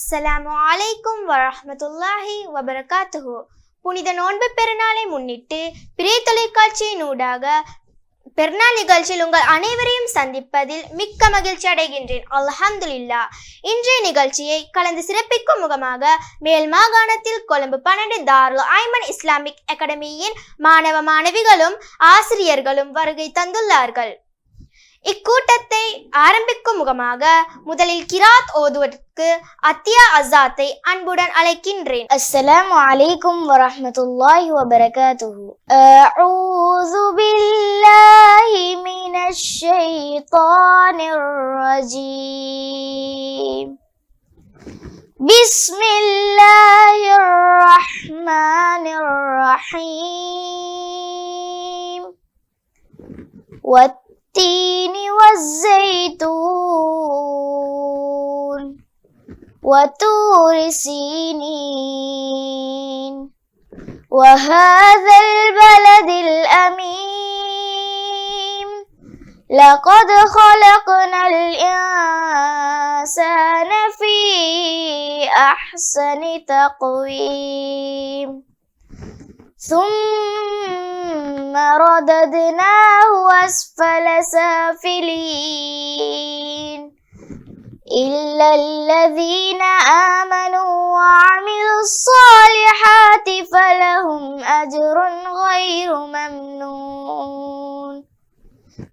அஸ்ஸலாமு அலைக்கும் வரஹ்மத்துல்லாஹி வபரகாத்துஹு. புனித நோன்பு பெருநாளை முன்னிட்டு பிறை தொலைக்காட்சியின் ஊடாக பெருநாள் நிகழ்ச்சியில் உங்கள் அனைவரையும் சந்திப்பதில் மிக்க மகிழ்ச்சி அடைகின்றேன். அல்ஹம்துலில்லாஹ். இன்றைய நிகழ்ச்சியை கலந்து சிறப்பிக்கும் முகமாக மேல் மாகாணத்தில் கொழும்பு 12 தாருல் ஐமன் இஸ்லாமிக் அகாடமியின் மாணவ மாணவிகளும் ஆசிரியர்களும் வருகை தந்துள்ளார்கள். இக்கூட்டத்தை ஆரம்பிக்கும் முகமாக முதலில் கிராத் ஓதுவதற்கு அத்தியா அஸாத்தை அன்புடன் அழைக்கின்றேன். அஸ்ஸலாமு அலைக்கும் வரஹ்மத்துல்லாஹி வபரகாத்துஹு. அஊது பில்லாஹி மினஷ் ஷைத்தானிர் ரஜீம். பிஸ்மில்லாஹிர் ரஹ்மானிர் ரஹீம். والتين والزيتون وطور سينين وهذا البلد الأمين لقد خلقنا الإنسان في أحسن تقويم ثم رددناه أسفل سافلين إلا الذين آمنوا وعملوا الصالحات فلهم أجر غير ممنون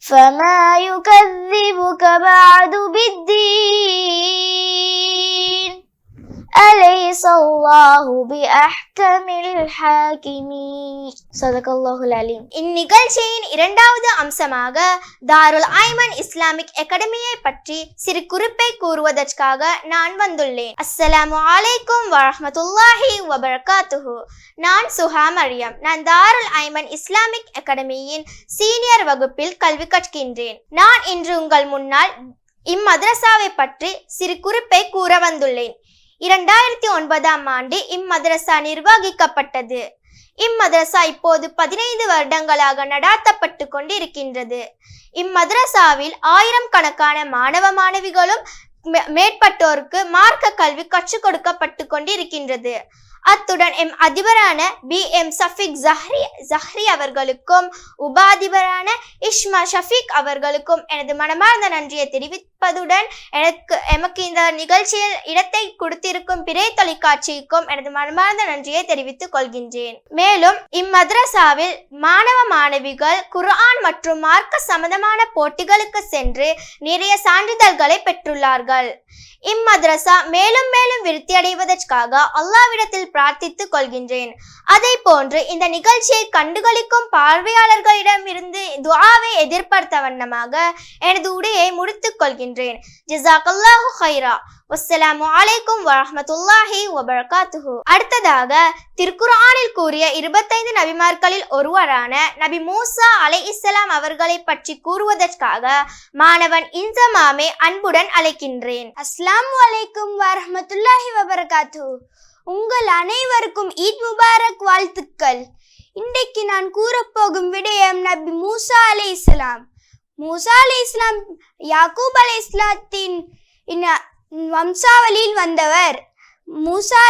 فما يكذبك بعد بالدين أليس الله بأحكم الحاكمين صدق الله العليم. இந்நிகழ்ச்சியின் இரண்டாவது அம்சமாக தாருல் ஐமன் இஸ்லாமிக் அகாடமியை பற்றி சிறு குறிப்பை கூறுவதற்காக நான் வந்துள்ளேன். அஸ்ஸலாமு அலைக்கும் வரஹ்மத்துல்லாஹி வபரகாத்துஹு. நான் சுஹா மரியம். நான் தாருல் ஐமன் இஸ்லாமிக் அகாடமியின் சீனியர் வகுப்பில் கல்வி கற்கின்றேன். நான் இன்று உங்கள் முன்னால் இம்மதரசாவை பற்றி சிறு குறிப்பை கூற வந்துள்ளேன். 2009ஆம் ஆண்டு இம்மதரசா நிர்வகிக்கப்பட்டது. இம்மதரசா இப்போது 15 வருடங்களாக நடாத்தப்பட்டு கொண்டிருக்கின்றது. இம்மதரசாவில் 1000 கணக்கான மாணவ மாணவிகளும் மேற்பட்டோருக்கு மார்க்க கல்வி கற்றுக் கொடுக்கப்பட்டு கொண்டிருக்கின்றது. அத்துடன் எம் அதிபரான BM சஃபிக் ஜஹ்ரி அவர்களுக்கும் உபாதிபரான இஷ்மா ஷஃபீக் அவர்களுக்கும் எனது மனமார்ந்த நன்றியை தெரிவிப்பதுடன் எமக்கு இந்த நிகழ்ச்சியில் இடத்தை கொடுத்திருக்கும் பிறை தொலைக்காட்சிக்கும் எனது மனமார்ந்த நன்றியை தெரிவித்துக் கொள்கின்றேன். மேலும் இம்மதரசாவில் மாணவ மாணவிகள் குர்ஆன் மற்றும் மார்க்க சம்பந்தமான போட்டிகளுக்கு சென்று நிறைய சான்றிதழ்களை பெற்றுள்ளார்கள். இம்மதரசா மேலும் மேலும் விருத்தி அடைவதற்காக அல்லாஹ்விடத்தில் பிரார்த்தித்துக் கொள்கின்றேன். அதை போன்று இந்த நிகழ்ச்சியை கண்டுகளிக்கும் பார்வையாளர்களிடம் இருந்து துஆவை எதிர்பார்த்த வண்ணமாக எனது உரையை முடித்துக் கொள்கின்றேன். ஜஸாக்கல்லாஹு ஹைரா. வஸ்ஸலாமு அலைக்கும் வரஹ்மத்துல்லாஹி வபரகாத்துஹு. அடுத்ததாக திருக்குர்ஆனில் கூறிய 25 நபிமார்களில் ஒருவரான நபி மூசா அலைஹிஸ்ஸலாம் அவர்களை பற்றி கூறுவதற்காக மாணவன் இன்சமாமை அன்புடன் அழைக்கின்றேன். அஸ்ஸலாமு அலைக்கும் வரஹ்மத்துல்லாஹி வபரகாத்துஹு. உங்கள் அனைவருக்கும் ஈத் முபாரக் வாழ்த்துக்கள். இன்றைக்கு நான் கூறப்போகும் விடயம் நபி மூசா அலைஹிஸ்ஸலாம். மூசா அலைஹிஸ்ஸலாம் யாக்கூப் அலைஹிஸ்ஸலாத்தின் வம்சாவளியில் வந்தவர். மூசா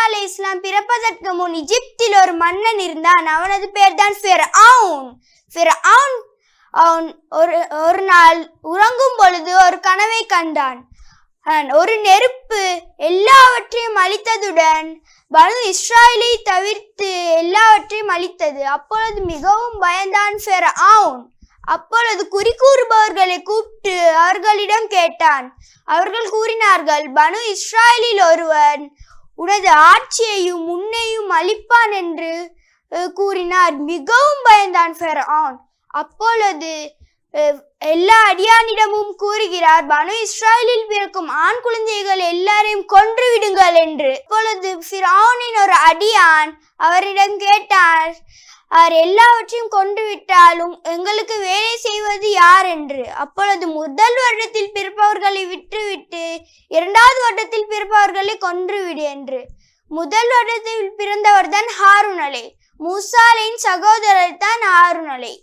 அலைஹிஸ்ஸலாம் பிறப்பதற்கு முன் எகிப்தில் ஒரு மன்னன் இருந்தான். அவனது பேர் தான் ஃபிர்அவுன். அவன் ஒரு நாள் உறங்கும் பொழுது ஒரு கனவை கண்டான். ஒரு நெருப்பு எல்லாவற்றையும் அழித்ததுடன் பனு இஸ்ராயலை தவிர்த்து எல்லாவற்றையும் அழித்தது. அப்பொழுது மிகவும் பயந்தான் ஃபிர்அவுன். அப்பொழுது குறி கூறுபவர்களை கூப்பிட்டு அவர்களிடம் கேட்டான். அவர்கள் கூறினார்கள், பனு இஸ்ராயலில் ஒருவன் உனது ஆட்சியையும் உன்னையும் அழிப்பான் என்று கூறினார். மிகவும் பயந்தான் ஃபிர்அவுன். அப்பொழுது எல்லா அடியானிடமும் கூறுகிறார், பனு இஸ்ராயலில் பிறக்கும் ஆண் குழந்தைகள் எல்லாரையும் கொன்று விடுங்கள் என்று. அப்பொழுது ஃபிர்அவுனின் ஒரு அடியான் அவரிடம் கேட்டார், அவர் எல்லாவற்றையும் கொன்று விட்டாலும் எங்களுக்கு வேலை செய்வது யார் என்று. அப்பொழுது முதல் வருடத்தில் பிறப்பவர்களை விட்டுவிட்டு 2வது வருடத்தில் பிறப்பவர்களை கொன்றுவிடு என்று. முதல் வருடத்தில் பிறந்தவர் தான் ஹாரூன் அலை. மூசா அலையின் சகோதரர் தான் ஹாரூன் அலை.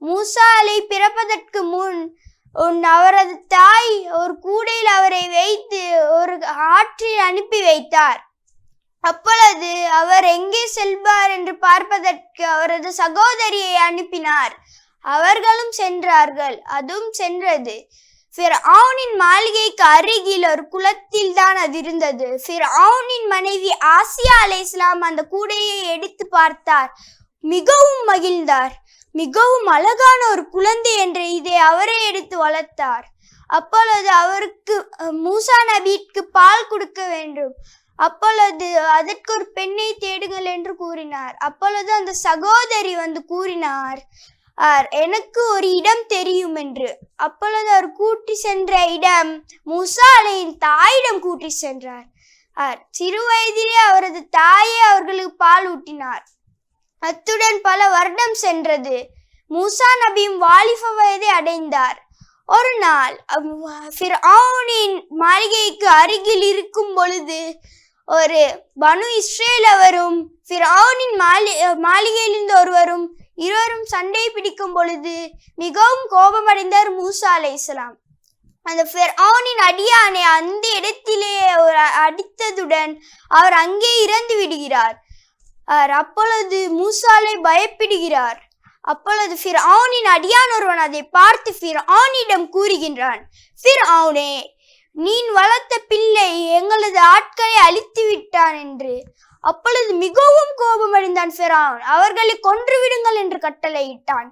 மூசா அலை பிறப்பதற்கு முன் அவரது தாய் ஒரு கூடையில் அவரை வைத்து ஒரு ஆற்றில் அனுப்பி வைத்தார். அப்பொழுது அவர் எங்கே செல்வார் என்று பார்ப்பதற்கு அவரது சகோதரியை அனுப்பினார். அவர்களும் சென்றார்கள். அதுவும் சென்றது. ஃபிர்அவுனின் மாளிகைக்கு அருகில் ஒரு குளத்தில் தான் அது இருந்தது. ஃபிர்அவுனின் மனைவி ஆசியா அலைஹிஸ்ஸலாம் அந்த கூடையை எடுத்து பார்த்தார். மிகவும் மகிழ்ந்தார். மிகவும் அழகான ஒரு குழந்தை என்று இதை அவரே எடுத்து வளர்த்தார். அப்பொழுது அவருக்கு மூசா நபிக்கு பால் கொடுக்க வேண்டும். அப்பொழுது அதற்கு ஒரு பெண்ணை தேடுங்கள் என்று கூறினார். அப்பொழுது அந்த சகோதரி வந்து கூறினார், எனக்கு ஒரு இடம் தெரியும் என்று. அப்பொழுது அவர் கூட்டி சென்ற இடம் மூசா அலைஹின் தாயிடம் கூட்டி சென்றார். சிறு வயதிலே அவரது தாயே அவர்களுக்கு பால் ஊட்டினார். அத்துடன் பல வருடம் சென்றது. மூசா நபியும் வாலிப வயதை அடைந்தார். ஒரு நாள் ஃபிர்அவுனின் மாளிகைக்கு அருகில் இருக்கும் பொழுது ஒரு பனு இஸ்ரேலவரும் ஃபிர்அவுனின் மாளிகையிலிருந்து ஒருவரும் இருவரும் சண்டை பிடிக்கும் பொழுது மிகவும் கோபமடைந்தார் மூசா அலைஹிஸ்ஸலாம். அந்த ஃபிர்அவுனின் அடியானை அந்த இடத்திலே அடித்ததுடன் அவர் அங்கே இறந்து விடுகிறார். அப்பொழுது மூசாலை பயப்படுகிறார். அப்பொழுது ஃபிர்அவுனின் அடியான் ஒருவன் அதை பார்த்து ஃபிர்அவுனிடம் கூறுகின்றான், ஃபிர்அவுனே, நீ வளர்த்த பிள்ளை எங்களது ஆட்களை அழித்து விட்டான் என்று. அப்பொழுது மிகவும் கோபமடைந்தான் ஃபிர்அவுன். அவர்களை கொன்று விடுங்கள் என்று கட்டளையிட்டான்.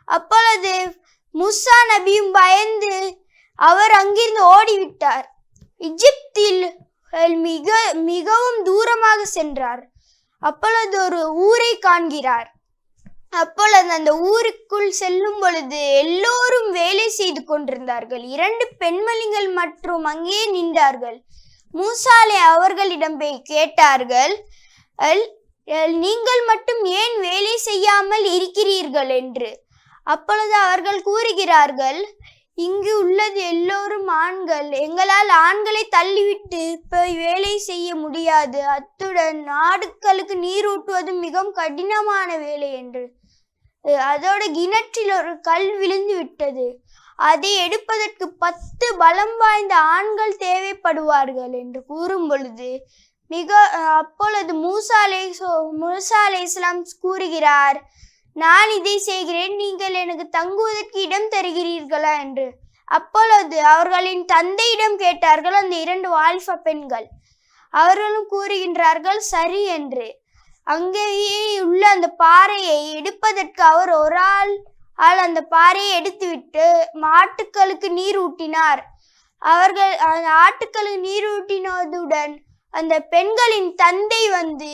அப்பொழுது மூசா நபியும் பயந்து அவர் அங்கிருந்து ஓடிவிட்டார். எகிப்தில் மிகவும் தூரமாக சென்றார். அப்பொழுது ஒரு ஊரை காண்கிறார். அப்பொழுது அந்த ஊருக்குள் செல்லும் பொழுது எல்லோரும் வேலை செய்து கொண்டிருந்தார்கள். 2 பெண்மணிகள் மற்றும் அங்கே நின்றார்கள். மூசாலை அவர்களிடம் போய் கேட்டார்கள், நீங்கள் மட்டும் ஏன் வேலை செய்யாமல் இருக்கிறீர்கள் என்று. அப்பொழுது அவர்கள் கூறுகிறார்கள், இங்கு உள்ளது எல்லோரும் ஆண்கள். எங்களால் ஆண்களை தள்ளிவிட்டு போய் வேலை செய்ய முடியாது. அத்துடன் ஆடுகளுக்கு நீர் ஊட்டுவது மிகவும் கடினமான வேலை என்று. அதோட கிணற்றில் ஒரு கல் விழுந்து விட்டது. அதை எடுப்பதற்கு 10 பலம் வாய்ந்த ஆண்கள் தேவைப்படுவார்கள் என்று கூறும் பொழுது அப்பொழுது மூசா அலைஹிஸ்ஸலாம் கூறுகிறார், நான் இதை செய்கிறேன், நீங்கள் எனக்கு தங்குவதற்கு இடம் தருகிறீர்களா என்று. அப்பொழுது அவர்களின் தந்தையிடம் கேட்டார்கள் அந்த 2 வாலிப பெண்கள். அவர்களும் கூறுகின்றார்கள் சரி என்று. அங்கேயே உள்ள அந்த பாறையை எடுப்பதற்கு அவர் ஒரு ஆள் அந்த பாறையை எடுத்துவிட்டு ஆட்டுக்களுக்கு நீர் ஊட்டினார். அவர்கள் அந்த ஆட்டுக்களுக்கு நீர் ஊட்டினதுடன் அந்த பெண்களின் தந்தை வந்து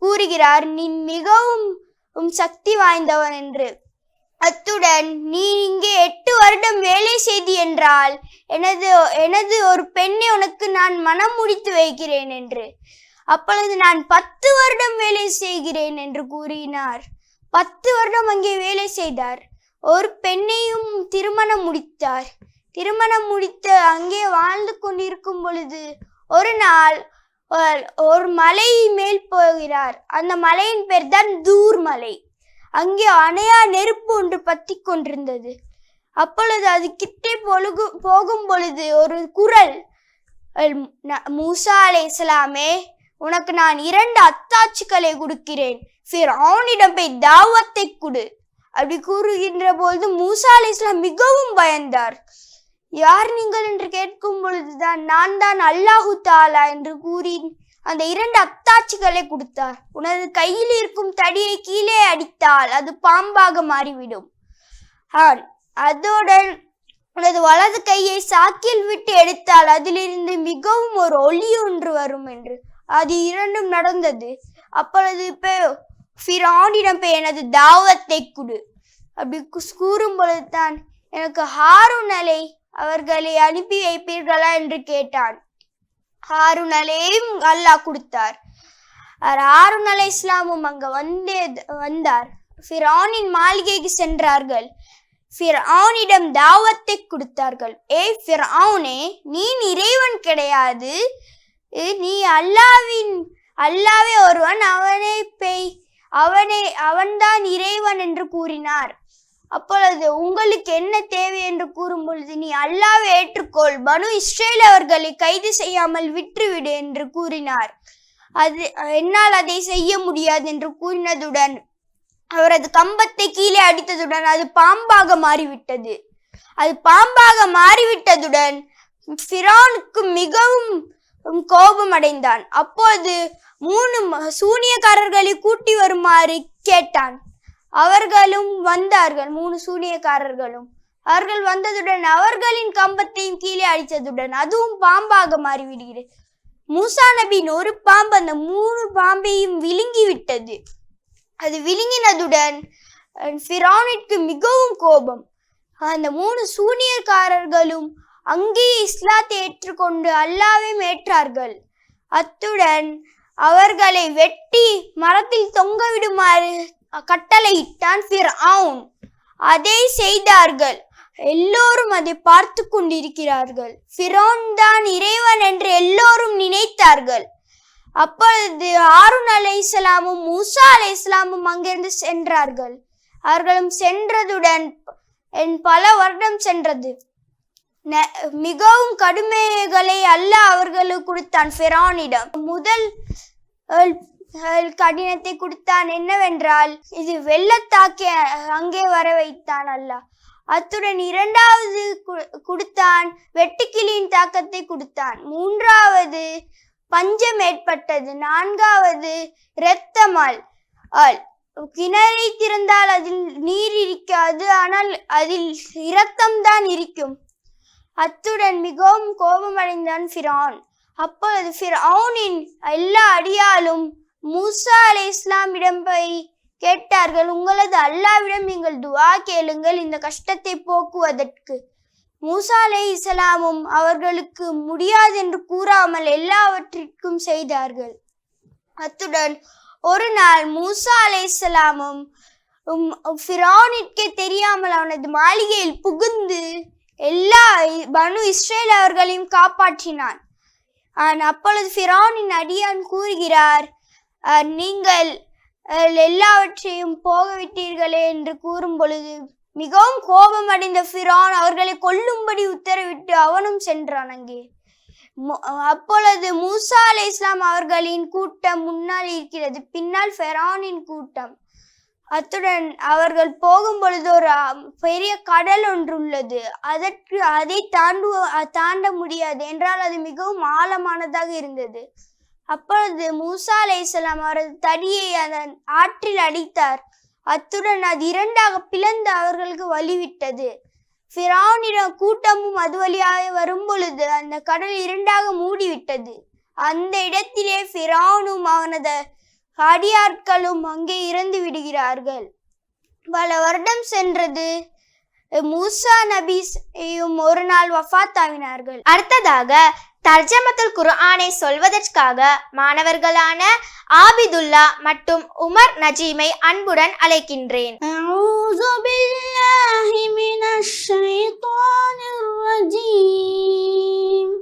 கூறுகிறார், நீ மிகவும் சக்தி வாய்ந்தவன் என்று. அத்துடன் நீ இங்கே 8 வருடம் வேலை செய்தி என்றால் எனது ஒரு பெண்ணை உனக்கு நான் மனம் முடித்து வைக்கிறேன் என்று. அப்பொழுது நான் 10 வருடம் வேலை செய்கிறேன் என்று கூறினார். 10 வருடம் அங்கே வேலை செய்தார். ஒரு பெண்ணையும் திருமணம் முடித்தார். திருமணம் முடித்து அங்கே வாழ்ந்து கொண்டிருக்கும் பொழுது ஒரு நாள் ஒரு மலை மேல் போகிறார். அந்த மலையின் பேர் தான் தூர் மலை. அங்கே அணையா நெருப்பு ஒன்று பற்றி கொண்டிருந்தது. அப்பொழுது அது கிட்டே போகும் பொழுது ஒரு குரல், மூசா அலைஹிஸ்ஸலாமே, உனக்கு நான் 2 அத்தாட்சிகளை கொடுக்கிறேன், ஃபிர்அவுனிடம் போய் தாவத்தை கொடு. அப்படி கூறுகின்ற பொழுது மூசா அலைஹிஸ்ஸலாம் மிகவும் பயந்தார். யார் நீங்கள் என்று கேட்கும் பொழுதுதான் நான் தான் அல்லாஹு தாலா என்று கூறி அந்த 2 அத்தாட்சிகளை கொடுத்தார். உனது கையில் இருக்கும் தடியை கீழே அடித்தால் அது பாம்பாக மாறிவிடும். அதோடன் உனது வலது கையை சாக்கில் விட்டு எடுத்தால் அதிலிருந்து மிகவும் ஒரு ஒளி ஒன்று வரும் என்று. அது 2ம் நடந்தது. அப்பொழுது ஃபிர்அவுனிடம் போய் எனது தாவத்தை கொடு அப்படி கூறும் பொழுதுதான் எனக்கு ஹாரூன் அவர்களை அனுப்பி வைப்பீர்களா என்று கேட்டான். ஹாரூன் அலையும் அல்லாஹ் கொடுத்தார். ஹாரூன் அலைஹிஸ்ஸலாமும் அங்க வந்தார். ஃபிர்அவுனின் மாளிகைக்கு சென்றார்கள். ஃபிர்அவுனிடம் தாவத்தை கொடுத்தார்கள். ஃபிர்அவுனே, நீ இறைவன் கிடையாது, நீ அல்லாவே ஒருவன், அவன்தான் இறைவன் என்று கூறினார். அப்பொழுது உங்களுக்கு என்ன தேவை என்று கூறும் பொழுது, நீ அல்லாஹ்வை ஏற்றுக்கொள், பனு இஸ்ரேல் அவர்களை கைது செய்யாமல் விட்டுவிடு என்று கூறினார். என்னால் அதை செய்ய முடியாது என்று கூறினதுடன் அவரது கம்பத்தை கீழே அடித்ததுடன் அது பாம்பாக மாறிவிட்டது. ஃபிரௌனுக்கு மிகவும் கோபம் அடைந்தான். அப்போது 3 சூனியக்காரர்களை கூட்டி வருமாறு கேட்டான். அவர்களும் வந்தார்கள். 3 சூனியக்காரர்களும் அவர்கள் வந்ததுடன் அவர்களின் கம்பத்தையும் கீழே அடித்ததுடன் அதுவும் பாம்பாக மாறிவிடுகிறது. மூசா நபியின் ஒரு பாம்பு அந்த 3 பாம்பையும் விழுங்கி விட்டது. அது விழுங்கினதுடன் ஃபிரௌனுக்கு மிகவும் கோபம். அந்த 3 சூனியக்காரர்களும் அங்கேயே இஸ்லாத்தை ஏற்றுக்கொண்டு அல்லாஹ்வை ஏற்றார்கள். அத்துடன் அவர்களை வெட்டி மரத்தில் தொங்கவிடுமாறு கட்டளையிட்டான் ஃபிரௌன். அதை செய்தார்கள். எல்லோரும் அதை பார்த்து கொண்டிருக்கிறார்கள். ஃபிரௌன் தான் இறைவன் என்று எல்லோரும் நினைத்தார்கள். அப்பொழுது ஹாரூன் அலைஹிஸ்ஸலாமும் மூசா அலைஹிஸ்ஸலாமும் அங்கிருந்து சென்றார்கள். அவர்களும் சென்றதுடன் பல வருடம் சென்றது. மிகவும் கடுமைகளை அல்லாஹ் அவர்களுக்கு கொடுத்தான். ஃபிரௌனிடம் முதல் கடினத்தை கொடுத்தான். என்னவென்றால் இது வெள்ளத்தாக்கி அங்கே வர வைத்தான் அல்லாஹ். அத்துடன் 2வது கொடுத்தான் வெட்டுக்கிளியின் தாக்கத்தை கொடுத்தான். 3வது பஞ்சம் ஏற்பட்டது. 4வது இரத்தமால். கிணறை திறந்தால் அதில் நீர் இருக்காது, ஆனால் அதில் இரத்தம்தான் இருக்கும். அத்துடன் மிகவும் கோபமடைந்தான் ஃபிரௌன். அப்பொழுது ஃபிரௌனின் எல்லா அடியாலும் மூசா அலைஹிஸ்ஸலாமிடம் போய் கேட்டார்கள், உங்களது அல்லாஹ்விடம் நீங்கள் துஆ கேளுங்கள் இந்த கஷ்டத்தை போக்குவதற்கு. மூசா அலைஹிஸ்ஸலாமும் அவர்களுக்கு முடியாது என்று கூறாமல் எல்லாவற்றிற்கும் செய்தார்கள். அத்துடன் ஒரு நாள் மூசா அலைஹிஸ்ஸலாமும் ஃபிரௌனிற்கே தெரியாமல் அவனது மாளிகையில் புகுந்து எல்லா பனு இஸ்ரேல் அவர்களையும் காப்பாற்றினான். அப்பொழுது ஃபிரௌனின் அடியான் கூறுகிறார், நீங்கள் எல்லாவற்றையும் போகவிட்டீர்களே என்று கூறும் பொழுது மிகவும் கோபமடைந்த ஃபிரௌன் அவர்களை கொல்லும்படி உத்தரவிட்டு அவனும் சென்றான் அங்கே. அப்பொழுது மூசா அலைஹிஸ்ஸலாம் அவர்களின் கூட்டம் முன்னால் இருக்கிறது, பின்னால் ஃபிரௌனின் கூட்டம். அத்துடன் அவர்கள் போகும் பொழுது ஒரு பெரிய கடல் ஒன்று உள்ளது. அதை தாண்ட முடியாது என்றால் அது மிகவும் ஆழமானதாக இருந்தது. அப்பொழுது மூசா அலைஹிஸ்ஸலாம் அவரது தடியை அதன் ஆற்றில் அடித்தார். அத்துடன் அது 2ஆக பிளந்து அவர்களுக்கு வழிவிட்டது. ஃபிரௌனின் கூட்டமும் அது வழியாக வரும் பொழுது அந்த கடல் 2ஆக மூடிவிட்டது. அந்த இடத்திலே ஃபிரௌனும் அவனது அடியாட்களும் அங்கே இறந்து விடுகிறார்கள். பல வருடம் சென்றது. மூசா நபியும் ஒரு நாள் வஃபாத் ஆகினார்கள். அடுத்ததாக தர்ஜமத்துல் குர்ஆனை சொல்வதற்காக மாணவர்களான ஆபிதுல்லா மற்றும் உமர் நஜீமை அன்புடன் அழைக்கின்றேன். அஊது பில்லாஹி மினஷ் ஷைத்தானிர் ரஜீம்.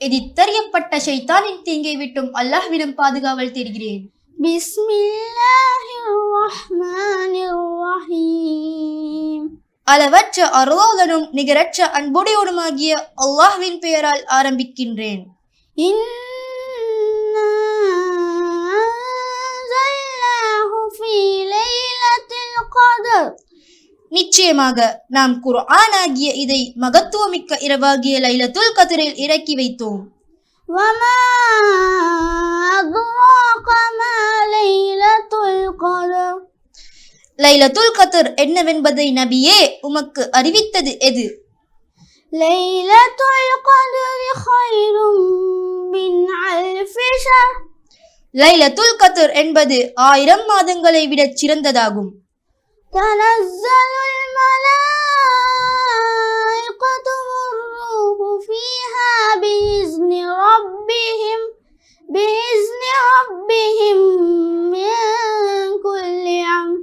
எதிர்த்தறியப்பட்ட ஷைத்தானின் தீங்கை விட்டும் அல்லாஹ்விடம் பாதுகாவல் தேடுகிறேன். பிஸ்மில்லாஹிர் ரஹ்மானிர் ரஹீம். அளவற்ற அருளாளனும் நிகரற்ற அன்புடையோனுமாகிய அல்லாஹ்வின் பெயரால் ஆரம்பிக்கின்றேன். இன்னா அன்ஸல்னாஹு ஃபீ லைலத்தில் கத்ர். நிச்சயமாக நாம் குர்ஆன் ஆகிய இதை மகத்துவமிக்க இரவாகிய லைலத்துல் கத்ரில் இறக்கி வைத்தோம். வமா அத்ராக மா லைலத்துல் கத்ர். லைலத்துல் கத்ர் என்னவென்பதை நபியே உமக்கு அறிவித்தது எது? லைலத்துல் கத்ரி கைரும் மின் அல்ஃபி ஷஹர். லைலத்துல் கத்ர் என்பது 1000 மாதங்களை விட சிறந்ததாகும். தனஸ்ஸலுல் மலாயிகத்து வர்ரூஹு ஃபீஹா பிஇஸ்னி ரப்பிஹிம் மின் குல்லி அம்ர்.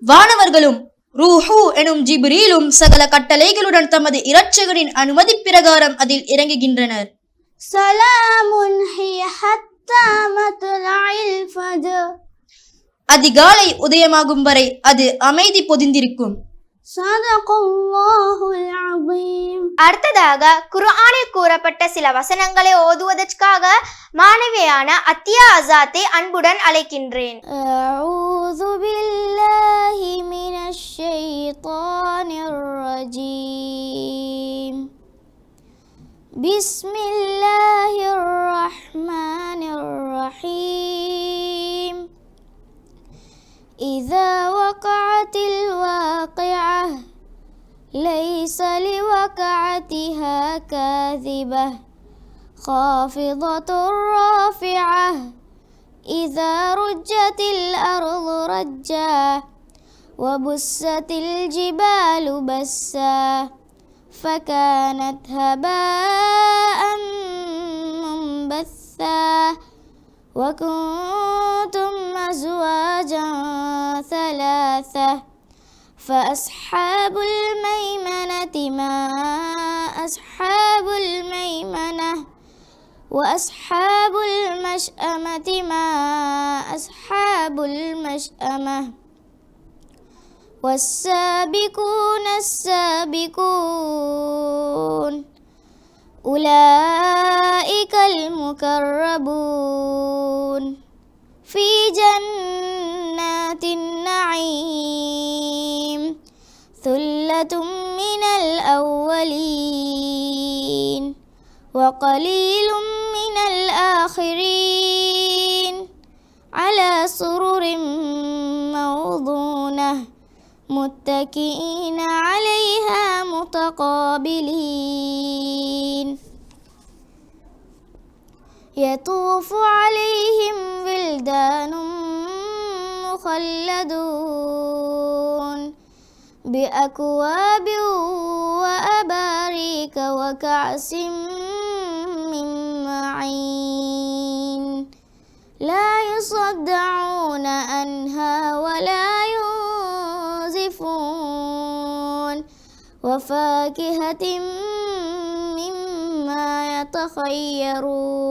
வானவர்களும் ரூஹு எனும் ஜிப்ரீலும் சகல கட்டளைகளுடன் தமது இரட்சகரின் அனுமதி பிரகாரம் அதில் இறங்குகின்றனர். சலாமுன் ஹிய ஹத்தா மத்லஇல் ஃபஜர். அதிகாலை உதயமாகும் வரை அது அமைதி பொதிந்திருக்கும். சதகல்லாஹுல் அஸீம். அடுத்ததாக குர்ஆனில் கூறப்பட்ட சில வசனங்களை ஓதுவதற்காக மாணவியான அத்தியா ஆசாத்தை அன்புடன் அழைக்கின்றேன். அஊது பில்லாஹி மினஷ் ஷைத்தானிர் ரஜீம். பிஸ்மில்லாஹிர் ரஹ்மானிர் ரஹீம். إذا وقعت الواقعة ليس لوقعتها كاذبة خافضة رافعة إذا رجت الأرض رجا وبست الجبال بسا فكانت هباء منبثا وكنتم أزواجا ثلاثة فأصحاب الميمنة ما أصحاب الميمنة وأصحاب المشأمة ما أصحاب المشأمة والسابقون السابقون أولئك المقربون في جنات النعيم ثلة من الأولين وقليل من الآخرين على سرر موضونة متكئين عليها متقابلين يطوف عليهم ولدان مخلدون بأكواب وأباريك وكأس من معين لا يصدعون عنها ولا ينزفون وفاكهة مما يتخيرون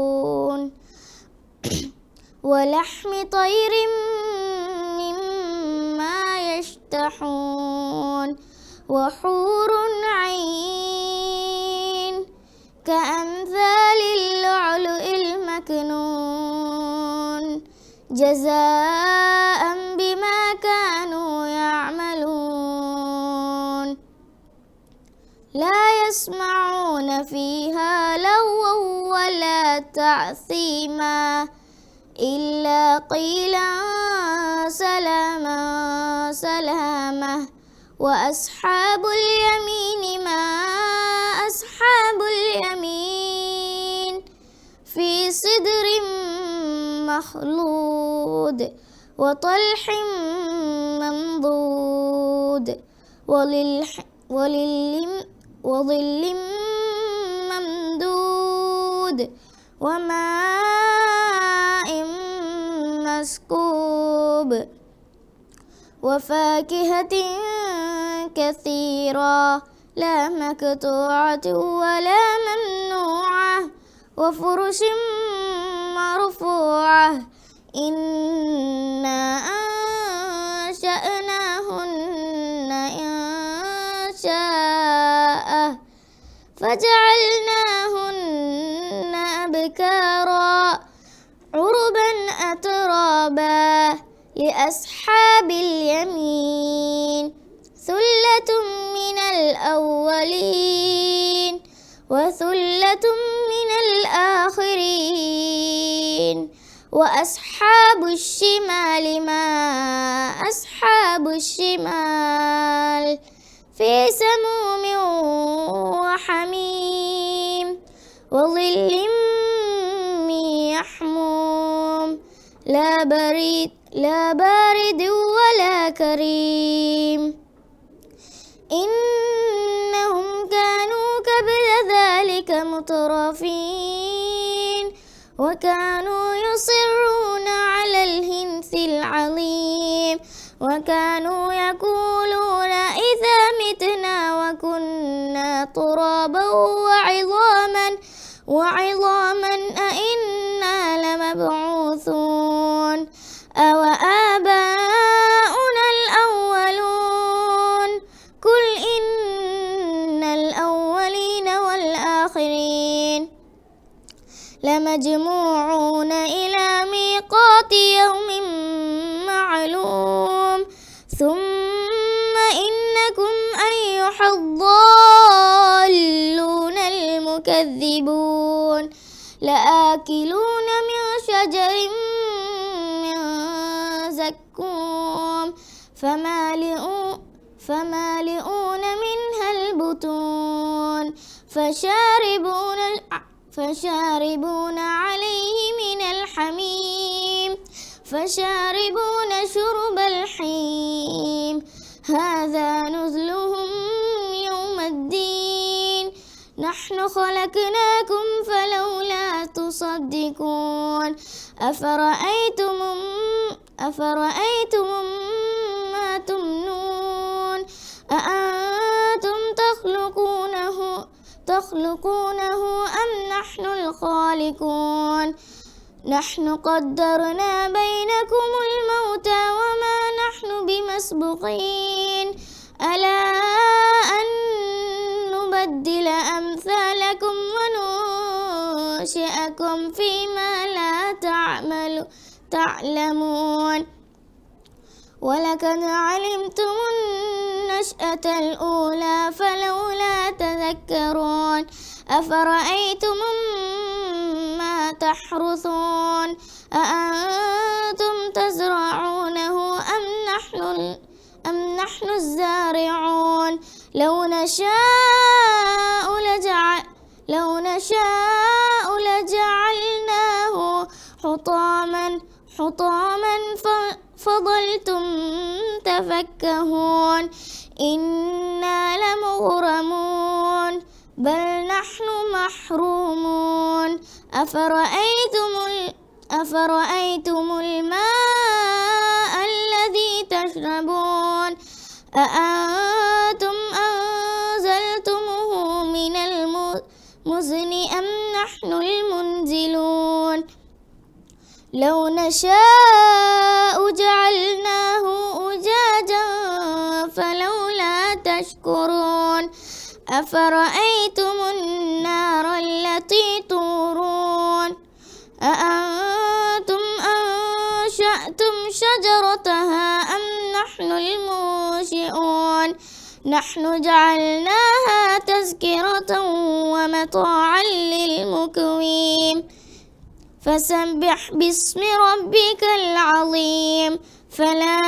ولحم طير مما يشتهون وحور عين كأمثال اللؤلؤ المكنون جزاء بما كانوا يعملون لا يسمعون فيها لغوا ولا تأثيما إلا قيلا سلاما سلاما وأصحاب اليمين ما أصحاب اليمين في صدر مخلود وطلح ممدود وظل ممدود وماء مسكوب وفاكهة كثيرة لا مقطوعة ولا ممنوعة وفرش مرفوعة إنا أنشأناهن إنشاء فجعلناهن أبكارا عربا أترابا لأصحاب اليمين ثلة من الأولين وثلة من الآخرين وأصحاب الشمال ما أصحاب الشمال في سموم وحميم وظل من يحموم لا بارد ولا كريم إنهم كانوا قبل ذلك مترفين وكانوا يصرون على الحنث العظيم وكانوا يقولون إذا متنا وكنا ترابا وعظاما أئنا لمبعوثون أو آباؤنا الضالون المكذبون لآكلون من شجر من زقوم فمالئون منها البطون فشاربون عليه من الحميم فشاربون شرب الحيم هذا نزلهم يوم الدين نحن خلقناكم فلولا تصدقون أفرأيتم ما تمنون أأنتم تخلقونه أم نحن الخالقون نحن قدرنا بينكم الموت وما نحن بمسبوقين ألا أن نبدل أمثالكم وننشئكم فيما لا تعلمون ولقد علمتم النشأة الأولى فلولا تذكرون أفرأيتم ما تحرثون أأنتم تزرعونه أم نحن الزارعون لو نشاء لجعلناه حطاما فظلتم تفكهون إنا لمغرمون بل نحن محرومون أفرأيتم الماء الذي تشربون أأنتم أنزلتموه من المزن أم نحن المنزلون لو نشاء جعلناه أجاجا فلولا تشكرون أفرأيتم النار التي تورون أأنتم أنشأتم شجرتها أم نحن المنشئون نحن جعلناها تذكرة ومتاعا للمقوين فسبح باسم ربك العظيم فلا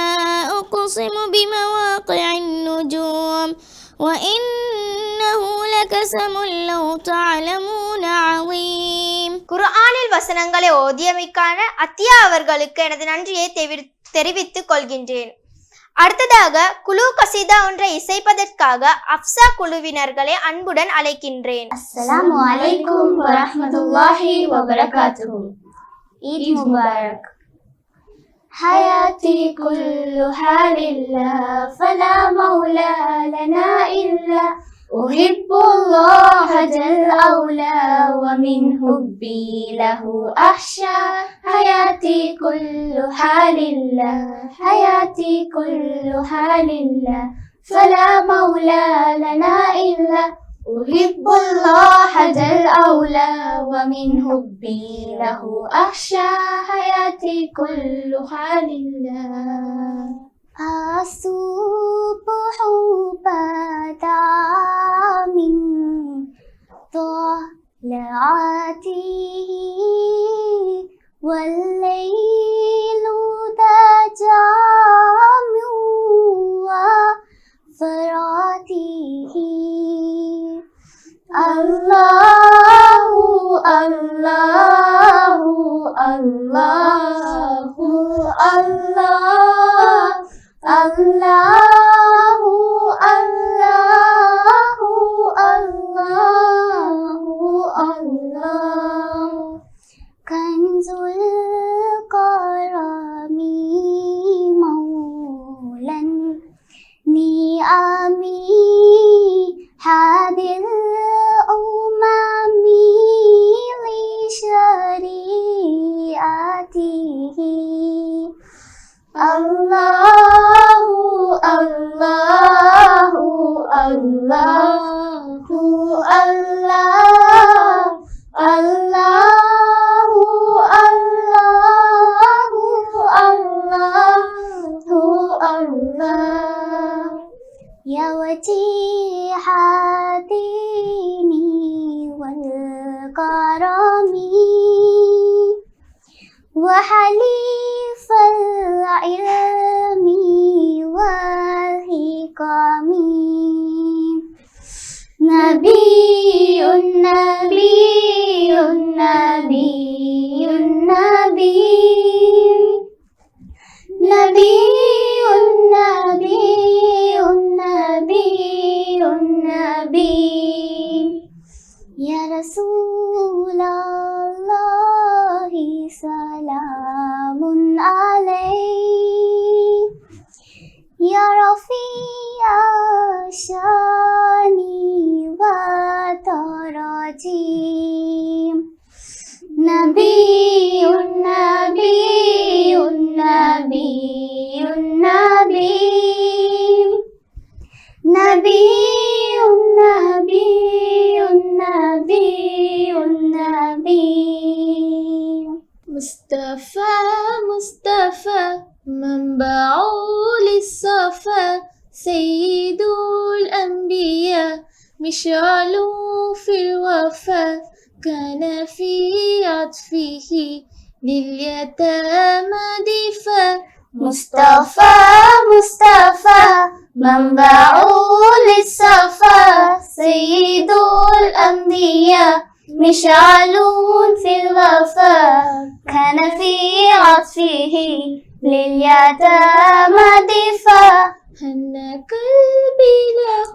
أقسم بمواقع النجوم وإنه لقسم لو تعلمون عظيم குர்ஆனில் வசனங்களை ஓதியமைக்கான அத்தியா அவர்களுக்கு எனது நன்றியை தெரிவித்துக் கொள்கின்றேன். அடுத்ததாக குழு கசீதா ஒன்றை இசைப்பதற்காக அப்சா குழுவினர்களை அன்புடன் அழைக்கின்றேன். அஸ்ஸலாமு அலைக்கும் வரஹ்மத்துல்லாஹி வபரகாத்துஹு. ஈத் முபாரக். حياتي كلها لله فلا مولى لنا إلا أحب الله جل أولى ومن حبي له أخشى حياتي كلها لله حياتي كلها لله فلا مولى لنا إلا أحب الله جل أولى ومن حبي له أخشى حياتي كلها لله الصبح بدا من طلعته والليل دجى من وفراته الله الله الله الله الله الله الله الله كنز الكرم مولا نعمي هذه الأمم لشريعته يا وجيح الدين والكرم وحليف العلم والحكم نبي نبي نبي نبي نبي نبي نبي نبي يا رسول الله سلام عليك يا رفيع الشان والترجيم نبي نبي نبي نبي نبي نبي نبي مصطفى مصطفى منبع للصفا سيد الأنبياء مشعل في الوفا كان في عطفه لليتامى دفا مصطفى مصطفى منبع للصفا سيد الأنبياء مشعل في الوفا كان في عطفه لليتامى دفا هن قلبي له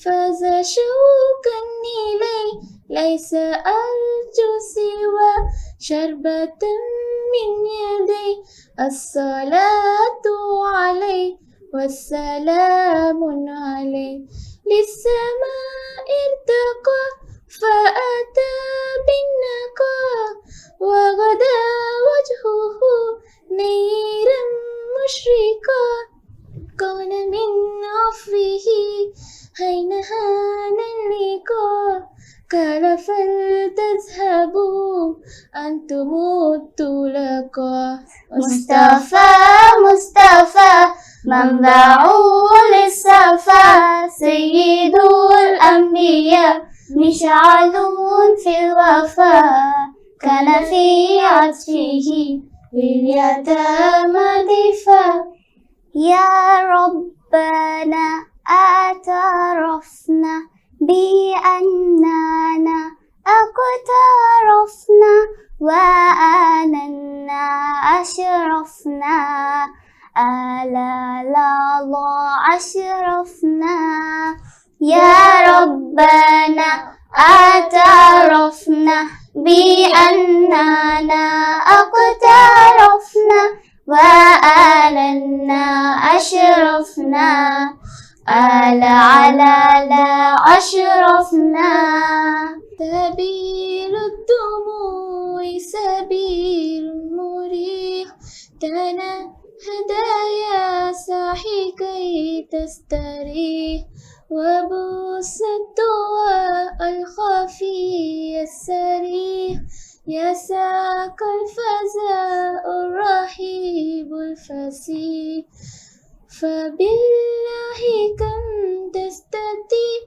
فاز شوقا إليه ليس أرجو سوى شربة من يدي الصلاة عليه والسلام عليه للسماء ارتقى فأتى بالنقى وغدا وجهه نيرا مشرقا كان من عفوه حين هان اللقاء قال فلتذهبوا أنتم الطلقاء مصطفى مصطفى منبع للصفا سيد الأنبياء مشعل في الوفا كان في عطفه لليتامى دفا يا ربنا اعترفنا بأننا اقترفنا وآننا أشرفنا ألا الله أشرفنا يا ربنا اعترفنا بأننا اقترفنا وآلنا أشرفنا على لا أشرفنا سبيل الدموع سبيل مريح تنهد يا ساحي كي تستريح وبوس الدواء الخفي السريح يساك الفزاء الرهيب الفسيح فبالله كم تستتيب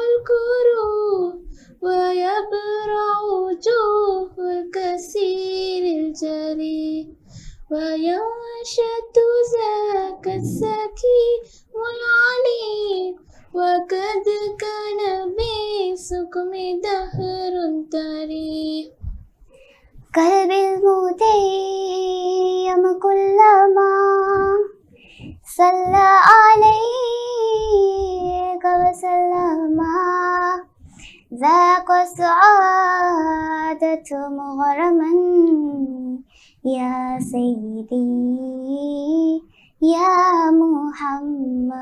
الكروب ويبرع وجوه الكثير الجريح وينشد ذاك السكين والعليم وقد كان بسكم دهر تريح قلبي المتيم كلما صلى عليك وسلم ذاق سعادة مغرما يا سيدي يا محمد.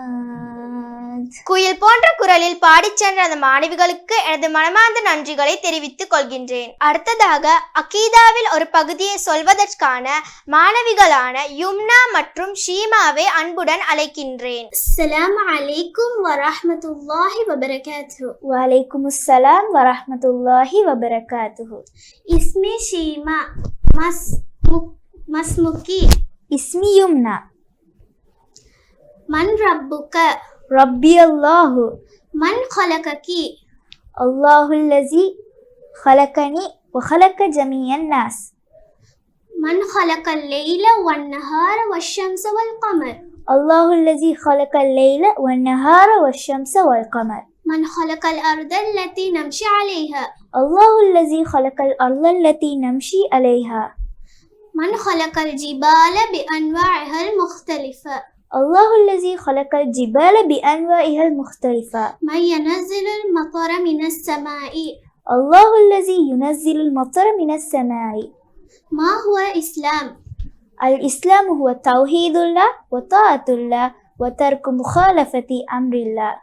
குயில் போன்ற குரலில் பாடிச் சென்ற அந்த மாணவிகளுக்கு எனது மனமார்ந்த நன்றிகளை தெரிவித்துக் கொள்கின்றேன். அடுத்ததாக அகீதாவில் ஒரு பகுதியை சொல்வதற்கான மாணவிகளான யும்னா மற்றும் ஷீமாவை அன்புடன் அழைக்கின்றேன். அஸ்ஸலாமு அலைக்கும் வரஹ்மத்துல்லாஹி வபரகாத்துஹு. வலைக்கும் அஸ்ஸலாம் வரஹ்மத்துல்லாஹி வபரகாத்துஹு. இஸ்மி ஷீமா மஸ்முக்கி இஸ்மி யும்னா மன் ரப்புக்க ربي الله. من خلقك؟ الله الذي خلقني وخلق جميع الناس. من خلق الليل والنهار والشمس والقمر؟ الله الذي خلق الليل والنهار والشمس والقمر. من خلق الأرض التي نمشي عليها؟ الله الذي خلق الأرض التي نمشي عليها. من خلق الجبال بأنواعها المختلفة؟ الله الذي خلق الجبال بأنواعها المختلفة. من ينزل المطر من السماء؟ الله الذي ينزل المطر من السماء. ما هو الإسلام؟ الإسلام هو توحيد الله وطاعة الله وترك مخالفة أمر الله.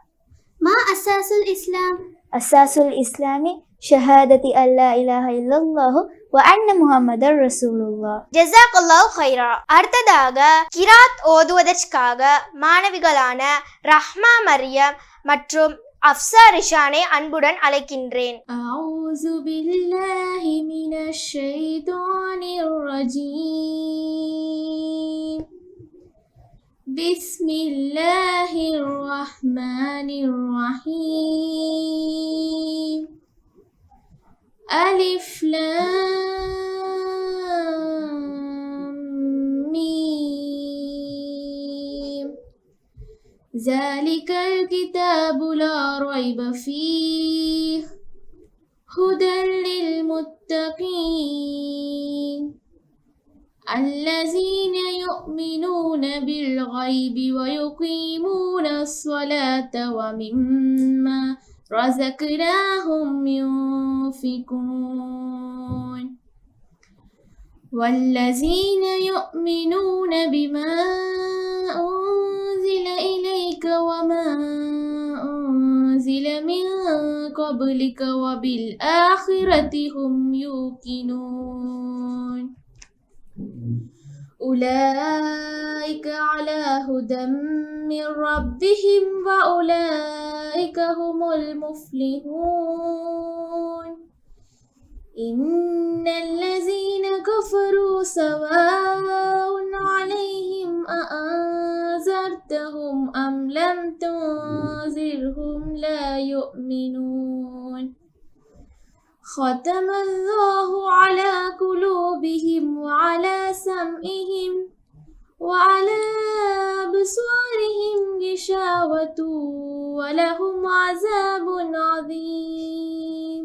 ما أساس الإسلام؟ أساس الإسلام شهادة أن لا إله إلا الله وأن محمد رسول الله. ஜஸாக்கல்லாஹு ஹைரா. அடுத்ததாக கிராத் ஓதுவதற்காக மாணவிகளான ரஹ்மா மரியம் மற்றும் அஃப்சா ரிஷானை அன்புடன் அழைக்கின்றேன். أعوذ بالله من الشيطان الرجيم. بسم الله الرحمن الرحيم. ألف لام ميم. ذلك الكتاب لا ريب فيه هدى للمتقين الذين يؤمنون بالغيب ويقيمون الصلاة ومما رزقناهم ينفقون والذين يؤمنون بما أنزل إليك وما أنزل من قبلك وبالآخرة هم يوقنون أولئك على هدى من ربهم وأولئك هم المفلحون إن الذين كفروا سواء عليهم أأنذرتهم أم لم تنذرهم لا يؤمنون ختم الله على قلوبهم وعلى سمعهم وعلى أبصارهم غشاوة ولهم عذاب عظيم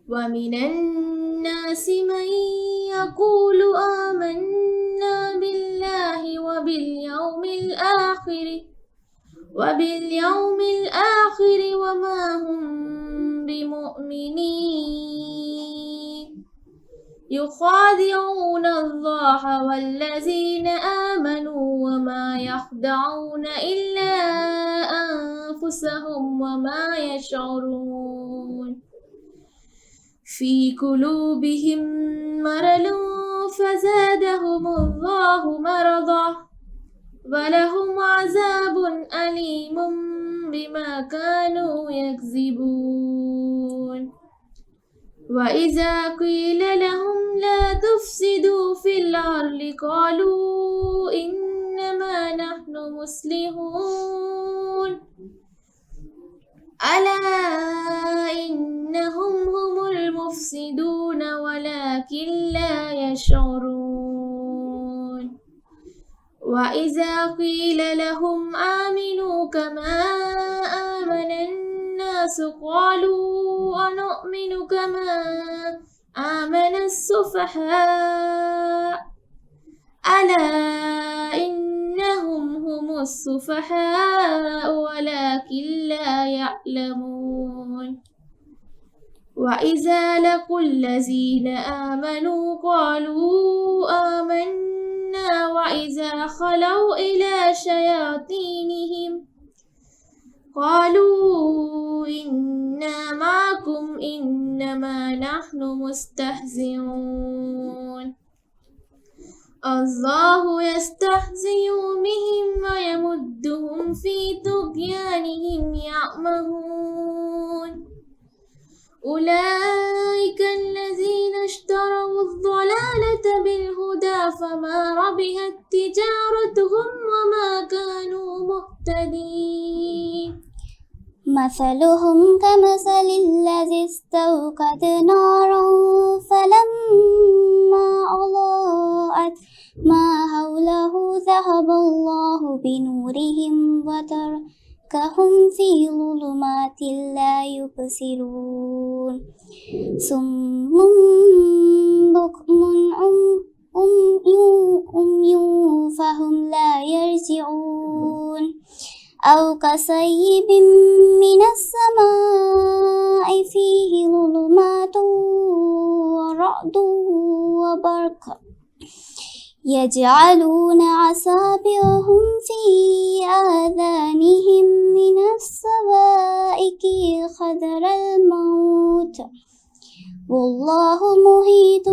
ومن الناس من يقول آمنا بالله وباليوم الآخر وما هم بمؤمنين يخادعون الله والذين آمنوا وما يخدعون إلا أنفسهم وما يشعرون في قلوبهم مرض فزادهم الله مرضا ولهم عذاب أليم بما كانوا يكذبون وإذا قيل لهم لا تفسدوا في الأرض قالوا إنما نحن مصلحون ألا إنهم هم المفسدون ولكن لا يشعرون وإذا قيل لهم آمنوا كما آمن الناس قالوا أنؤمن كما آمن السفهاء ألا إنهم هم السفهاء ولكن لا يعلمون وإذا لقوا الذين آمنوا قالوا آمنا وإذا خلوا إلى شياطينهم قالوا إنا معكم إنما نحن مستهزئون الله يستهزئ بهم ويمدهم في طغيانهم يعمهون أولئك الذين اشتروا الضلالة بالهدى فما ربحت تجارتهم وما كانوا المهتدين مثلهم كمثل الذي استوقد نارا فلما أضاءت ما حوله ذهب الله بنورهم وتركهم في ظلمات لا يبصرون صم بكم عمي فهم لا يرجعون أو كصيب من السماء فيه ظلمات ورعد وبرق يجعلون أصابعهم في آذانهم من الصواعق حذر الموت والله محيط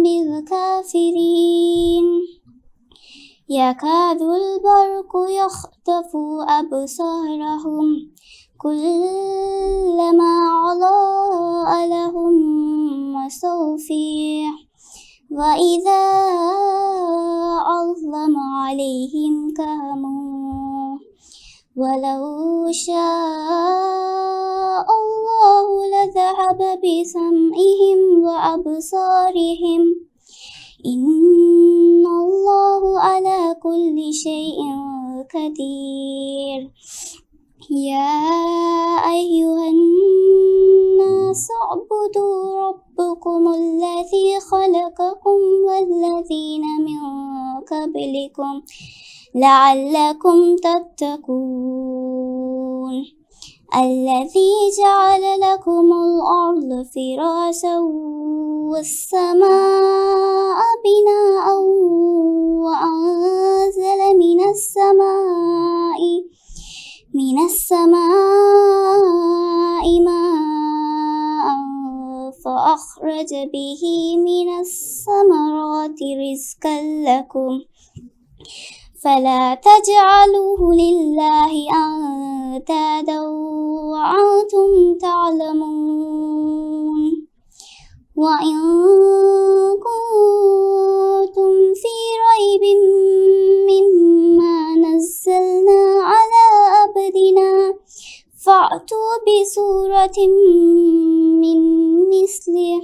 بالكافرين يكاد البرق يخطف أبصارهم كلما أضاء لهم مشوا فيه وإذا أظلم عليهم قاموا ولو شاء الله لذهب بسمعهم وأبصارهم إن الله على كل شيء قدير يا أيها الناس اعبدوا ربكم الذي خلقكم والذين من قبلكم لعلكم تتقون الذي جعل لكم الأرض فراشا والسماء بناء وأنزل من السماء ماء فأخرج به من الثمرات رزقا لكم فلا تجعلوه لله أندادا وأنتم تعلمون وإن كنتم في ريب مما نزلنا على عبدنا فأتوا بسورة من مثله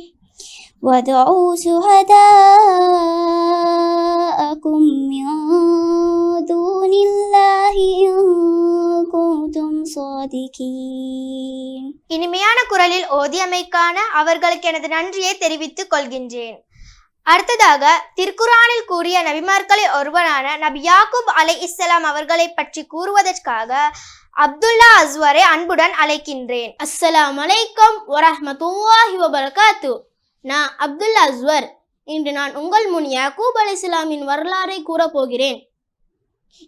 وادعوا شهداءكم من دون الله إن كنتم صادقين. இனிமையான குரலில் ஓதியமைக்கான அவர்களுக்கு எனது நன்றியை தெரிவித்துக் கொள்கின்றேன். அடுத்ததாக திருக்குரானில் கூறிய நபிமார்களில் ஒருவரான நபி யாக்கூப் அலைஹிஸ்ஸலாம் அவர்களை பற்றி கூறுவதற்காக அப்துல்லா அஸ்வரை அன்புடன் அழைக்கின்றேன். அஸ்ஸலாமு அலைக்கும் வரஹ்மத்துல்லாஹி வபரகாத்து. நான் அப்துல்லா அஸ்வர். இன்று நான் உங்கள் முன் யாக்கூப் அலைஹிஸ்ஸலாமின் வரலாறை கூறப்போகிறேன்.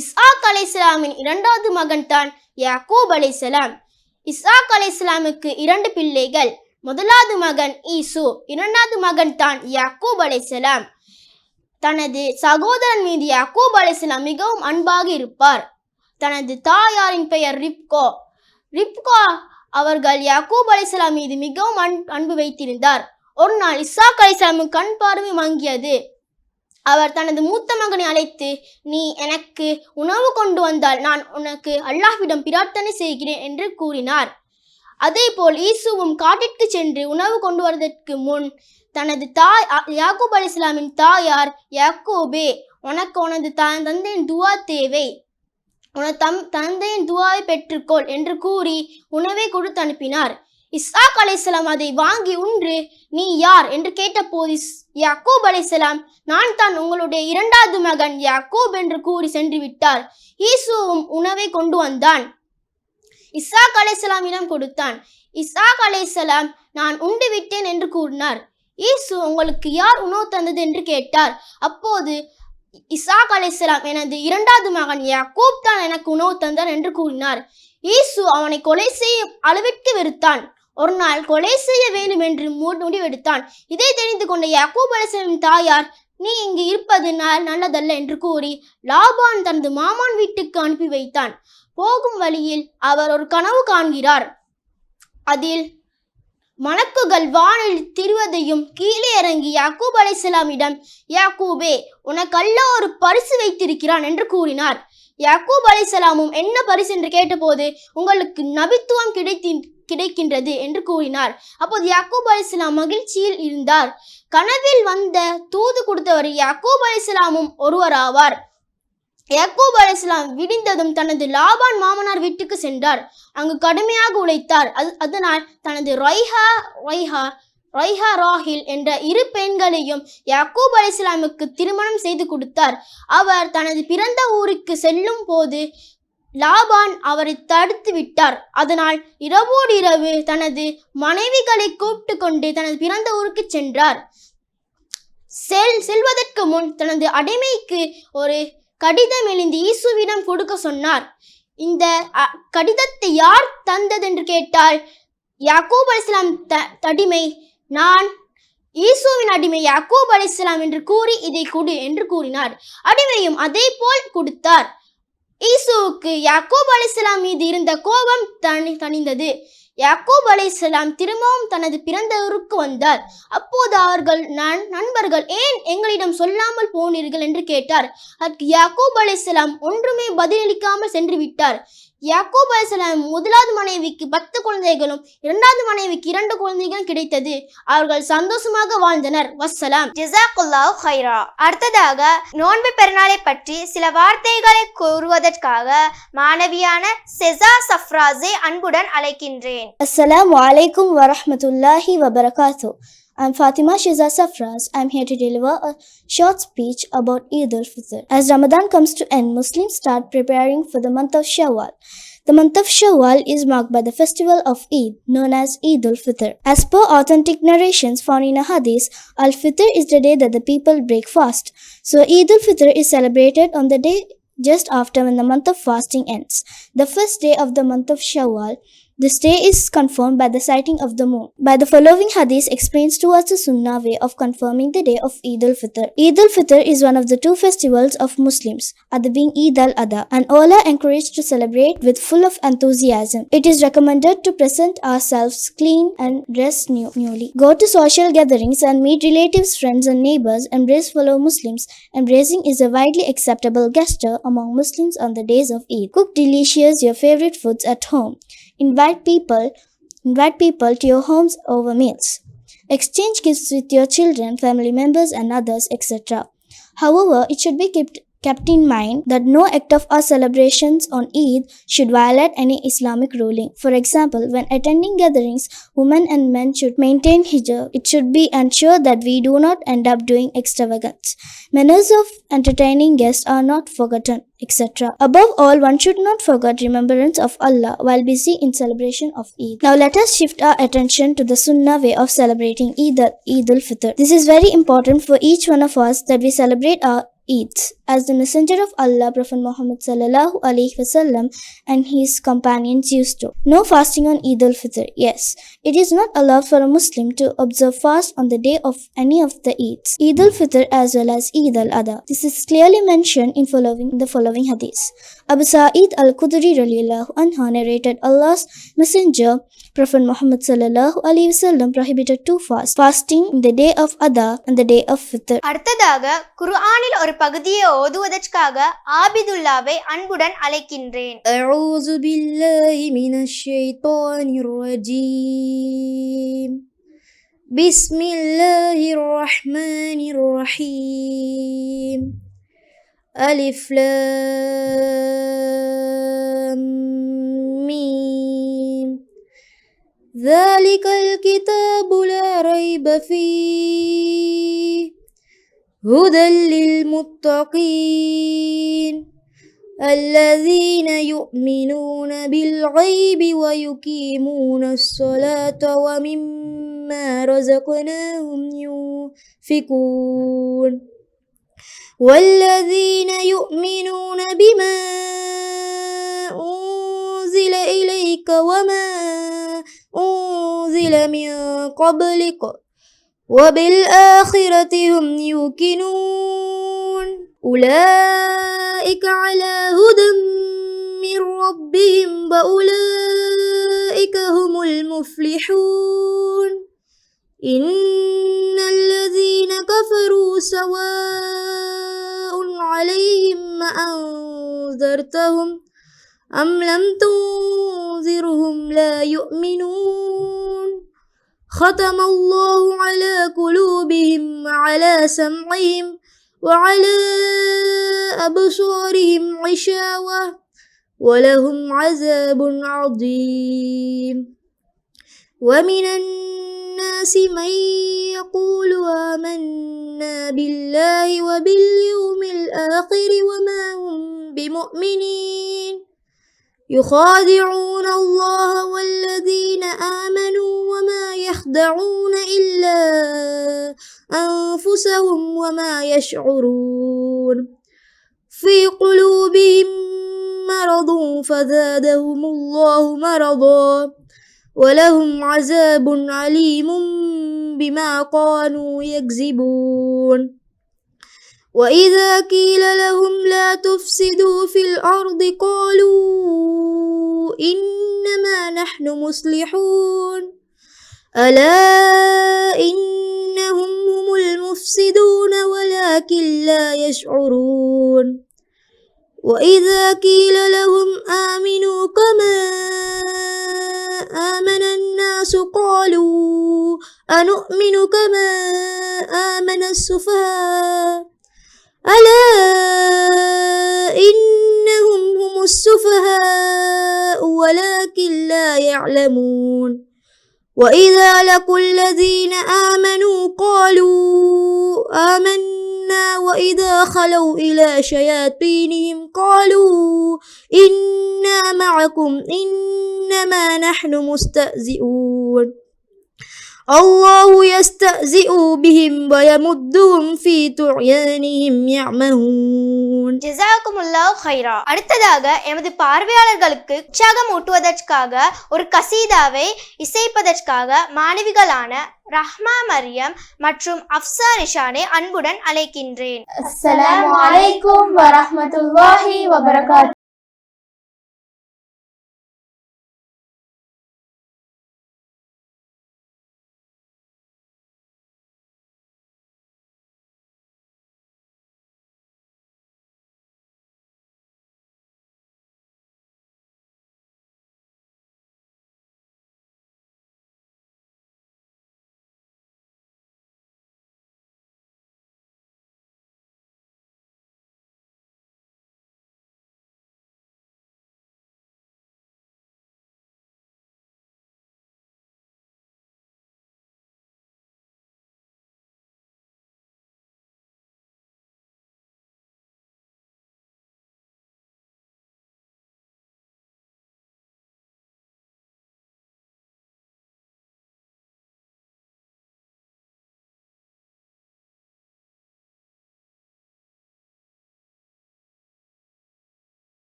இஸ்ஹாக் அலைஹிஸ்ஸலாமின் இரண்டாவது மகன் தான் யாக்கூப் அலைஹிஸ்ஸலாம். இஸ்ஹாக் அலைஹிஸ்ஸலாமுக்கு 2 பிள்ளைகள். முதலாவது மகன் ஈசு, இரண்டாவது மகன் தான் யாக்கூப் அலைஹிஸ்ஸலாம். தனது சகோதரன் மீது யாக்கூப் அலைஹிஸ்ஸலாம் மிகவும் அன்பாக இருப்பார். தனது தாயாரின் பெயர் ரிப்கா அவர்கள் யாக்கூப் அலைஹிஸ்ஸலாம் மீது மிகவும் அன்பு வைத்திருந்தார். ஒரு நாள் இஸ்ஹாக் அலைஹிஸ்ஸலாமுக்கு கண் பார்வை மங்கியது. அவர் தனது மூத்த மகனை அழைத்து, நீ எனக்கு உணவு கொண்டு வந்தால் நான் உனக்கு அல்லாஹ்விடம் பிரார்த்தனை செய்கிறேன் என்று கூறினார். அதேபோல் ஈசுவும் காட்டிற்கு சென்று உணவு கொண்டு வருவதற்கு முன் தனது யாக்கூப் அலைஹிஸ்ஸலாமின் தாயார், யாக்கூபே, உனக்கு உனது தந்தையின் துவா தேவை, உனது தந்தையின் துவாவை பெற்றுக்கொள் என்று கூறி உணவை கொடுத்து அனுப்பினார். இஸ்ஹாக் அலைஹிஸ்ஸலாம் அதை வாங்கி உண்டு, நீ யார் என்று கேட்டபோது யாக்கூப் அலைஹிஸ்ஸலாம், நான் தான் உங்களுடைய இரண்டாவது மகன் யாக்கூப் என்று கூறி சென்று விட்டார். ஈசுவும் உணவை கொண்டு வந்தான். இஸ்ஹாக் அலைஹிஸ்ஸலாமிடம் கொடுத்தான். இஸ்ஹாக் அலைஹிஸ்ஸலாம், நான் உண்டு விட்டேன் என்று கூறினார். ஈசு, உங்களுக்கு யார் உணவு தந்தது என்று கேட்டார். அப்போது இஸ்ஹாக் அலைஹிஸ்ஸலாம், எனது இரண்டாவது மகன் யாக்கூப் தான் எனக்கு உணவு தந்தார் என்று கூறினார். ஈசு அவனை கொலை செய்யும் அளவிற்கு வெறுத்தான். ஒரு நாள் கொலை செய்ய வேண்டும் என்று முடிவெடுத்தான். இதை தெரிந்து கொண்ட யாக்கூப் அலைஹிஸ்ஸலாமின் தாயார், நீ இங்கு இருப்பது நல்லதல்ல என்று கூறி லாபான் தனது மாமான் வீட்டுக்கு அனுப்பி வைத்தான். போகும் வழியில் அவர் ஒரு கனவு காண்கிறார். அதில் மலக்குகள் வானில் திரிவதையும் கீழே இறங்கி யாக்கூப் அலைஹிஸ்ஸலாமிடம், யாக்கூபே, உனக்கு அல்லாஹ் ஒரு பரிசு வைத்திருக்கிறான் என்று கூறினார். யாக்கூப் அலைஹிஸ்ஸலாமும் என்ன பரிசு என்று கேட்டபோது உங்களுக்கு நபித்துவம் கிடைக்கின்றது என்று கூறினார். அப்போது யாக்கூப் அலைஹிஸ்ஸலாம் மகிழ்ச்சியில் இருந்தார். கனவில் வந்த தூது கொடுத்தவர் யாக்கூப் அலைஹிஸ்ஸலாமும் ஒருவராவார். யாக்கூப் அலைஹிஸ்ஸலாம் விடிந்ததும் தனது லாபான் மாமனார் வீட்டுக்கு சென்றார். அங்கு கடுமையாக உழைத்தார். அதனால் தனது ரைஹா ராஹில் என்ற இரு பெண்களையும் யாக்கூப் அலைஹிஸ்ஸலாமுக்கு திருமணம் செய்து கொடுத்தார். அவர் தனது பிறந்த ஊருக்கு செல்லும் போது லாபான் அவரை தடுத்து விட்டார். அதனால் இரவோடு இரவு தனது மனைவிகளை கூப்பிட்டு கொண்டு தனது பிறந்த ஊருக்கு சென்றார். செல்வதற்கு முன் தனது அடிமைக்கு ஒரு கடிதம் எழுதி ஈசுவிடம் கொடுக்க சொன்னார். இந்த கடிதத்தை யார் தந்தது என்று கேட்டால் யாக்கூப் அலைஹிஸ்ஸலாம் அடிமை, நான் ஈசுவின் அடிமை யாக்கூப் அலைஹிஸ்ஸலாம் என்று கூறி இதை கொடு என்று கூறினார். அடிமையும் அதே போல் கொடுத்தார். ஈசுவுக்கு யாக்கூப் அலைஹிஸ்ஸலாம் மீது இருந்த கோபம் தணிந்தது. யாக்கூப் அலைஹிஸ்ஸலாம் திரும்பவும் தனது பிறந்த ஊருக்கு வந்தார். அப்போது அவர்கள் நண்பர்கள் ஏன் எங்களிடம் சொல்லாமல் போனீர்கள் என்று கேட்டார். அதற்கு யாக்கூப் அலைஹிஸ்ஸலாம் ஒன்றுமே பதிலளிக்காமல் சென்று விட்டார். யாக்கூப் அலைஹிஸ்ஸலாம் முதலாவது மனைவிக்கு 10 குழந்தைகளும் இரண்டாவது மனைவிக்கு 2 குழந்தைகளும் கிடைத்தது. அவர்கள் சந்தோஷமாக வாழ்ந்தனர். வஸ்ஸலாம். ஜஸாக்குல்லாஹு ஹைரா. அடுத்ததாக நோன்பு பெருநாளை பற்றி சில வார்த்தைகளை கூறுவதற்காக மாணவியான செசா சஃப்ராஸை அன்புடன் அழைக்கின்றேன். Assalamu alaikum wa rahmatullahi wa barakatuh. I'm Fatima Shiza Safraz. I'm here to deliver a short speech about Eid al-Fitr. As Ramadan comes to end, Muslims start preparing for the month of Shawwal. The month of Shawwal is marked by the festival of Eid, known as Eid al-Fitr. As per authentic narrations found in a hadith, al-Fitr is the day that the people break fast. So Eid al-Fitr is celebrated on the day just after when the month of fasting ends. The first day of the month of Shawwal, this day is confirmed by the sighting of the moon. By the following hadith explains to us the sunnah way of confirming the day of Eid al-Fitr. Eid al-Fitr is one of the 2 festivals of Muslims, other being Eid al-Adha, and all are encouraged to celebrate with full of enthusiasm. It is recommended to present ourselves clean and dress newly. Go to social gatherings and meet relatives, friends and neighbors. Embrace fellow Muslims. Embracing is a widely acceptable gesture among Muslims on the days of Eid. Cook delicious your favorite foods at home. Invite people to your homes over meals. Exchange gifts with your children, family members and others, etc. However, it should be kept in mind that no act of our celebrations on Eid should violate any Islamic ruling. For example, when attending gatherings, women and men should maintain hijab. It should be ensured that we do not end up doing extravagance. Manners of entertaining guests are not forgotten, etc. Above all, one should not forget remembrance of Allah while busy in celebration of Eid. Now let us shift our attention to the Sunnah way of celebrating Eid al-Fitr. This is very important for each one of us that we celebrate our Eids, as the Messenger of Allah, Prophet Muhammad sallallahu alaihi wasallam, and his companions used to. No fasting on Eid al-Fitr. Yes, it is not allowed for a Muslim to observe fast on the day of any of the Eids, Eid al-Fitr as well as Eid al-Adha. This is clearly mentioned in the following hadith. Abu Sa'id al-Khudri radiyallahu anhu narrated Allah's Messenger, Prophet Muhammad sallallahu alaihi wasallam, prohibited 2 fasts, fasting in the day of Adha and the day of Fitr. அடுத்ததாக குர்ஆனில் ஒரு பகுதியை ஓதுவதற்காக ஆபிதுல்லாவை அன்புடன் அழைக்கின்றேன். அஊது பில்லாஹி மினஷ் ஷைத்தானிர் ரஜீம். பிஸ்மில்லாஹிர் ரஹ்மானிர் ரஹீம். அலிஃப் லாம் மீம். ذلك الكتاب لا ريب فيه هدى للمتقين الذين يؤمنون بالغيب ويقيمون الصلاة ومما رزقناهم ينفقون والذين يؤمنون بما أنزل إليك وما أنزل من قبلك وبالآخرة هم يوقنون أولئك على هدى من ربهم وأولئك هم المفلحون إن الذين كفروا سواء عليهم أنذرتهم أم لم تنذرهم لا يؤمنون ختم الله على قلوبهم وعلى سمعهم وعلى أبصارهم غشاوة ولهم عذاب عظيم ومن الناس من يقول آمنا بالله وباليوم الآخر وما هم بمؤمنين يخادعون الله والذين آمنوا وما يخدعون إلا أنفسهم وما يشعرون في قلوبهم مرض فزادهم الله مرضا ولهم عذاب عليم بما كانوا يكذبون وإذا قيل لهم لا تفسدوا في الأرض قالوا إنما نحن مصلحون ألا إنهم هم المفسدون ولكن لا يشعرون وإذا قيل لهم آمنوا كما آمن الناس قالوا أنؤمن كما آمن السفهاء ألا إنهم هم السفهاء ولكن لا يعلمون وإذا لقوا الذين آمنوا قالوا آمنا وإذا خلوا إلى شياطينهم قالوا إنا معكم إنما نحن مستهزئون الله يستهزئ بهم ويمدهم في طغيانهم يعمهون ஜஸாக்குமுல்லாஹ் ஹைரா. அடுத்ததாக எமது பார்வையாளர்களுக்கு உற்சாகம் ஊட்டுவதற்காக ஒரு கசீதாவை இசைப்பதற்காக மாணவிகளான ரஹ்மா மரியம் மற்றும் அஃப்சா ரிஷானை அன்புடன் அழைக்கின்றேன். அஸ்ஸலாமு அலைக்கும் வரஹ்மத்துல்லாஹி வபரகாத்துஹு.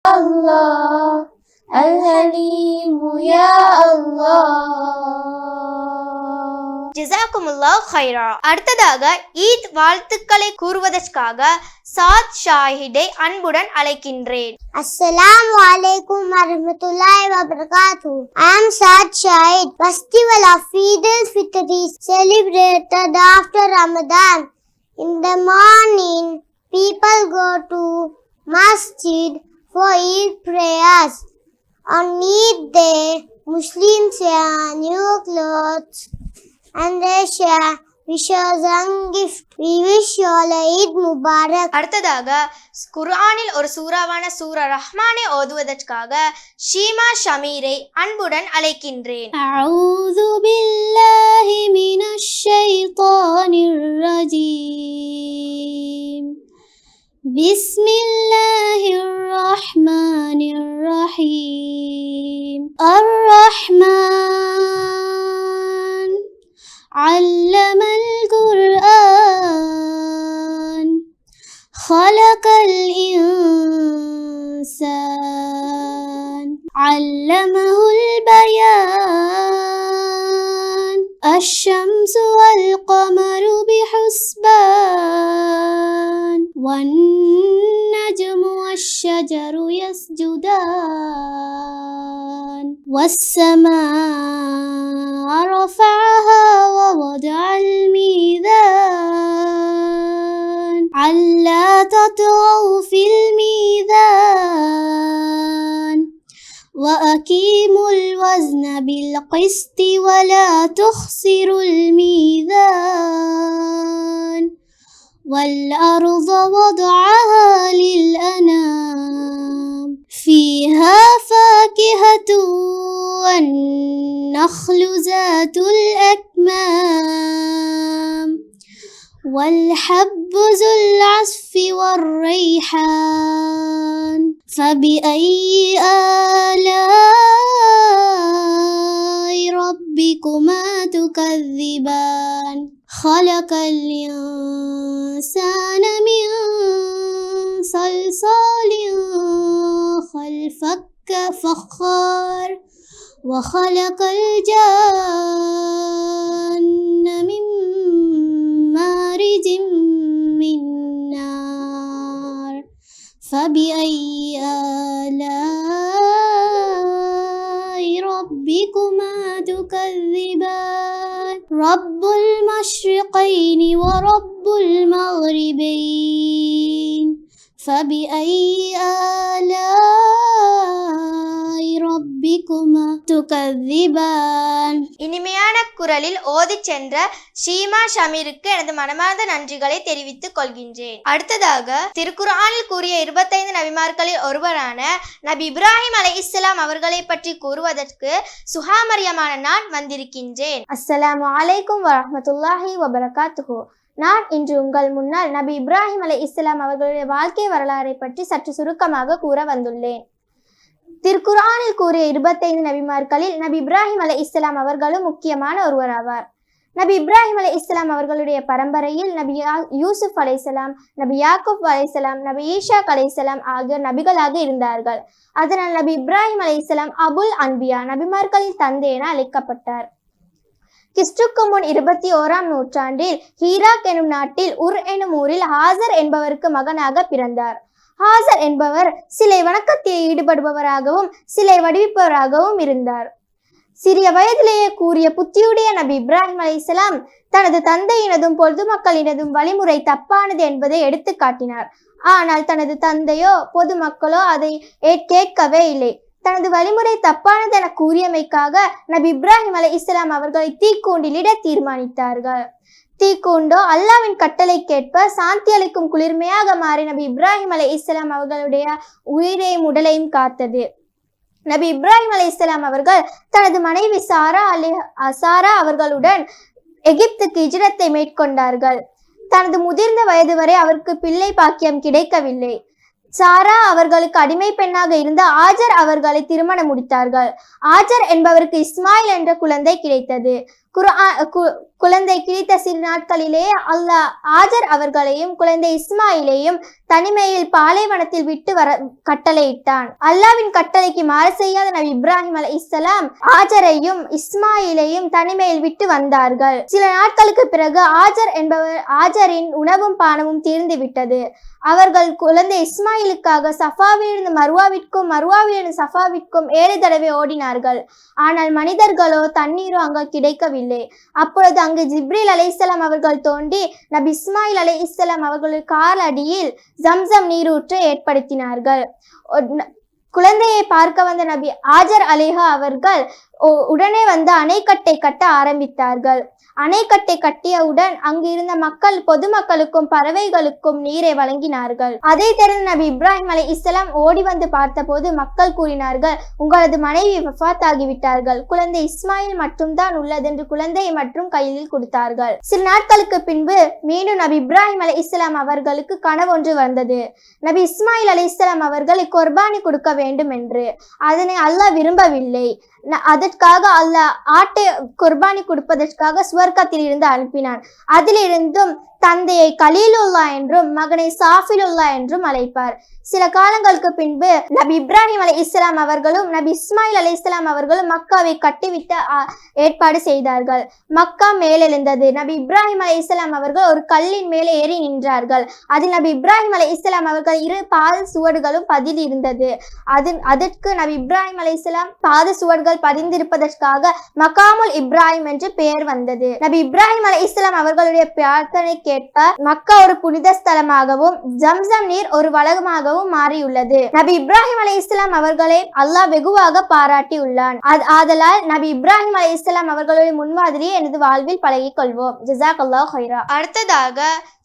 Allah Al-Halim ya Allah ஜஸாக்குமுல்லாஹ் ஹைரா. அடுத்ததாக ஈத் வாழ்த்துக்களை கூறுவதற்காக சாத் ஷாஹிதை அன்புடன் அழைக்கின்றேன். Assalamu alaikum warahmatullahi wabarakatuh. I am Saad Shahid. Festival of Eid al-Fitr is celebrated after Ramadan. In the morning, people go to masjid for Eid prayers. On Eid day, Muslims wear new clothes and they share wishes and gifts. We wish you all Eid Mubarak. அடுத்ததாக குர்ஆனில் ஒரு சூறாவான சூரா ரஹ்மானை ஓதுவதற்காக ஷீமா ஷமீரை அன்புடன் அழைக்கின்றேன். அஊது பில்லாஹி மினஷ் ஷைத்தானிர் ரஜீம். பிஸ்மில்லாஹிர் ரஹ்மானிர் ரஹீம். அர்-ரஹ்மான் அல்லமல் குர்ஆன் خلقல் இன்சான் அல்லமஹுல் பயான் الشمس والقمر بحسبان والنجم والشجر يسجدان والسماء رفعها ووضع الميزان ألا تطغوا في الميزان وأقيموا الوزن بالقسط ولا تخسروا الميزان والأرض وضعها للأنام فيها فاكهة والنخل ذات الأكمام والحب ذو العصف والريحان فبأي آلاء ربكما تكذبان خلق الإنسان من صلصال فخار وخلق الجان من مارج من نار فبأي آلاء ربكما تكذبان رب المشرقين ورب المغربين فبأي آلاء ربكما تكذبان. இனிமையான குரலில் ஓதிச் சென்ற ஷீமா ஷமீருக்கு எனது மனமார்ந்த நன்றிகளை தெரிவித்துக் கொள்கின்றேன். அடுத்ததாக திருக்குர்ஆனில் கூறிய 25 நபிமார்களில் ஒருவரான நபி இப்ராஹிம் அலைஹிஸ்ஸலாம் அவர்களை பற்றி கூறுவதற்கு சுஹா மரியமான நான் வந்திருக்கின்றேன். அஸ்ஸலாமு அலைக்கும் வரஹ்மத்துல்லாஹி வபரகாத்துஹு. நான் இன்று உங்கள் முன்னால் நபி இப்ராஹிம் அலைஹிஸ்ஸலாம் அவர்களுடைய வாழ்க்கை வரலாறை பற்றி சற்று சுருக்கமாக கூற வந்துள்ளேன். திருக்குர்ஆனில் கூறிய 25 நபிமார்களில் நபி இப்ராஹிம் அலைஹிஸ்ஸலாம் அவர்களும் முக்கியமான ஒருவராவார். நபி இப்ராஹிம் அலைஹிஸ்ஸலாம் அவர்களுடைய பரம்பரையில் நபி யூசுப் அலைஹிஸ்ஸலாம், நபி யாக்கூப் அலைஹிஸ்ஸலாம், நபி ஈஷாக் அலைஹிஸ்ஸலாம் ஆகியோர் நபிகளாக இருந்தார்கள். அதனால் நபி இப்ராஹிம் அலைஹிஸ்ஸலாம் அபுல் அன்பியா, நபிமார்களின் தந்தை என அழைக்கப்பட்டார். கிறிஸ்துக்கு முன் 21ஆம் நூற்றாண்டில் ஹீராக் எனும் நாட்டில் எனும் ஊரில் ஹாசர் என்பவருக்கு மகனாக பிறந்தார். ஹாசர் என்பவர் சிலை வணக்கத்தில் ஈடுபடுபவராகவும் சிலை வடிவிப்பவராகவும் இருந்தார். சிறிய வயதிலேயே கூறிய புத்தியுடைய நபி இப்ராஹிம் அலைஹிஸ்ஸலாம் தனது தந்தையினதும் பொதுமக்களினதும் வழிமுறை தப்பானது என்பதை எடுத்து காட்டினார். ஆனால் தனது தந்தையோ பொதுமக்களோ அதை கேட்கவே இல்லை. தனது வழிமுறை தப்பானது என கூறியமைக்காக நபி இப்ராஹிம் அலைஹிஸ்ஸலாம் அவர்களை தீக்கூண்டிலிட தீர்மானித்தார்கள். தீக்கூண்டோ அல்லாவின் கட்டளைக்கேற்ப சாந்தி அளிக்கும் குளிர்மையாக மாறி நபி இப்ராஹிம் அலைஹிஸ்ஸலாம் அவர்களுடைய உயிரையும் உடலையும் காத்தது. நபி இப்ராஹிம் அலைஹிஸ்ஸலாம் அவர்கள் தனது மனைவி சாரா அவர்களுடன் எகிப்துக்கு ஹிஜ்ரத்தை மேற்கொண்டார்கள். தனது முதிர்ந்த வயது வரை அவருக்கு பிள்ளை பாக்கியம் கிடைக்கவில்லை. சாரா அவர்களுக்கு அடிமை பெண்ணாக இருந்த ஆஜர் அவர்களை திருமணம் முடித்தார்கள். ஆஜர் என்பவருக்கு இஸ்மாயில் என்ற குழந்தை கிடைத்தது. குழந்தை கிழித்த சிறு நாட்களிலே அல்லாஹ் ஆஜர் அவர்களையும் குழந்தை இஸ்மாயிலையும் தனிமையில் பாலைவனத்தில் விட்டு வர கட்டளையிட்டான். அல்லாவின் கட்டளைக்கு மாறு செய்யாத நபி இப்ராஹிம் அலைஹிஸ்ஸலாம் ஆஜரையும் இஸ்மாயிலையும் தனிமையில் விட்டு வந்தார்கள். சில நாட்களுக்கு பிறகு ஆஜரின் உணவும் பானமும் தீர்ந்து விட்டது. அவர்கள் குழந்தை இஸ்மாயிலுக்காக சஃபாவிலிருந்து மருவாவிற்கும் மருவாவிலிருந்து சஃபாவிற்கும் 7 தடவை ஓடினார்கள். ஆனால் மனிதர்களோ தண்ணீரோ அங்கு கிடைக்கவில்லை. அப்பொழுது அங்கு ஜிப்ரீல் அலைஹிஸ்ஸலாம் அவர்கள் தோண்டி நபி இஸ்மாயில் அலைஹிஸ்ஸலாம் அவர்களுடைய கால் அடியில் ஜம்சம் நீரூற்றை ஏற்படுத்தினார்கள். குழந்தையை பார்க்க வந்த நபி ஆஜர் அலைஹா அவர்கள் உடனே வந்து அணைக்கட்டை கட்ட ஆரம்பித்தார்கள். அணைக்கட்டை கட்டியவுடன் அங்கு இருந்த பொதுமக்களுக்கும் பறவைகளுக்கும் நீரை வழங்கினார்கள். அதை தெரிந்த நபி இப்ராஹிம் அலைஹிஸ்ஸலாம் ஓடி வந்து பார்த்தபோது மக்கள் கூறினார்கள், உங்களது மனைவி வஃபாத் ஆகிவிட்டார்கள், குழந்தை இஸ்மாயில் மட்டும்தான் உள்ளதென்று குழந்தையை மற்றும் கையில் கொடுத்தார்கள். சில நாட்களுக்கு பின்பு மீண்டும் நபி இப்ராஹிம் அலைஹிஸ்ஸலாம் அவர்களுக்கு கனவொன்று வந்தது. நபி இஸ்மாயில் அலைஹிஸ்ஸலாம் அவர்களை குர்பானி கொடுக்க வேண்டும் என்று. அதனை அல்லாஹ் விரும்பவில்லை. அதற்காக அல்லாஹ் ஆட்டை குர்பானி கொடுப்பதற்காக சுவர்க்கத்தில் இருந்து அனுப்பினான். அதிலிருந்தும் தந்தையை கலீலுல்லா என்றும் மகனை சாஃபிலுல்லா என்றும் அழைப்பார். சில காலங்களுக்கு பின்பு நபி இப்ராஹிம் அலைஹிஸ்ஸலாம் அவர்களும் நபி இஸ்மாயில் அலைஹிஸ்ஸலாம் அவர்களும் மக்காவை கட்டிவிட்ட ஏற்பாடு செய்தார்கள். மக்கா மேலெழுந்தது. நபி இப்ராஹிம் அலைஹிஸ்ஸலாம் அவர்கள் ஒரு கல்லின் மேலே ஏறி நின்றார்கள். அதில் நபி இப்ராஹிம் அலைஹிஸ்ஸலாம் அவர்கள் 2 பாத சுவடுகளும் பதில் இருந்தது. அதற்கு நபி இப்ராஹிம் அலைஹிஸ்ஸலாம் பாத சுவடுகள் பதிந்திருப்பதற்காக மகாமுல் இப்ராஹிம் என்று பெயர் வந்தது. நபி இப்ராஹிம் அலைஹிஸ்ஸலாம் அவர்களுடைய பிரார்த்தனை கேட்ப மக்கா ஒரு புனித ஸ்தலமாகவும் ஜம்சம் நீர் ஒரு வளமாகவும் மாறியுள்ளது. நபி இப்ராஹிம் அலைஹிஸ்ஸலாம் அவர்களை அல்லாஹ் வெகுவாக பாராட்டி உள்ளான். ஆதலால் நபி இப்ராஹிம் அலைஹிஸ்ஸலாம் அவர்களுடைய முன்மாதிரியை எனது வாழ்வில் பழகிக் கொள்வோம். ஜஸாக்கல்லாஹு ஹைரா. அடுத்ததாக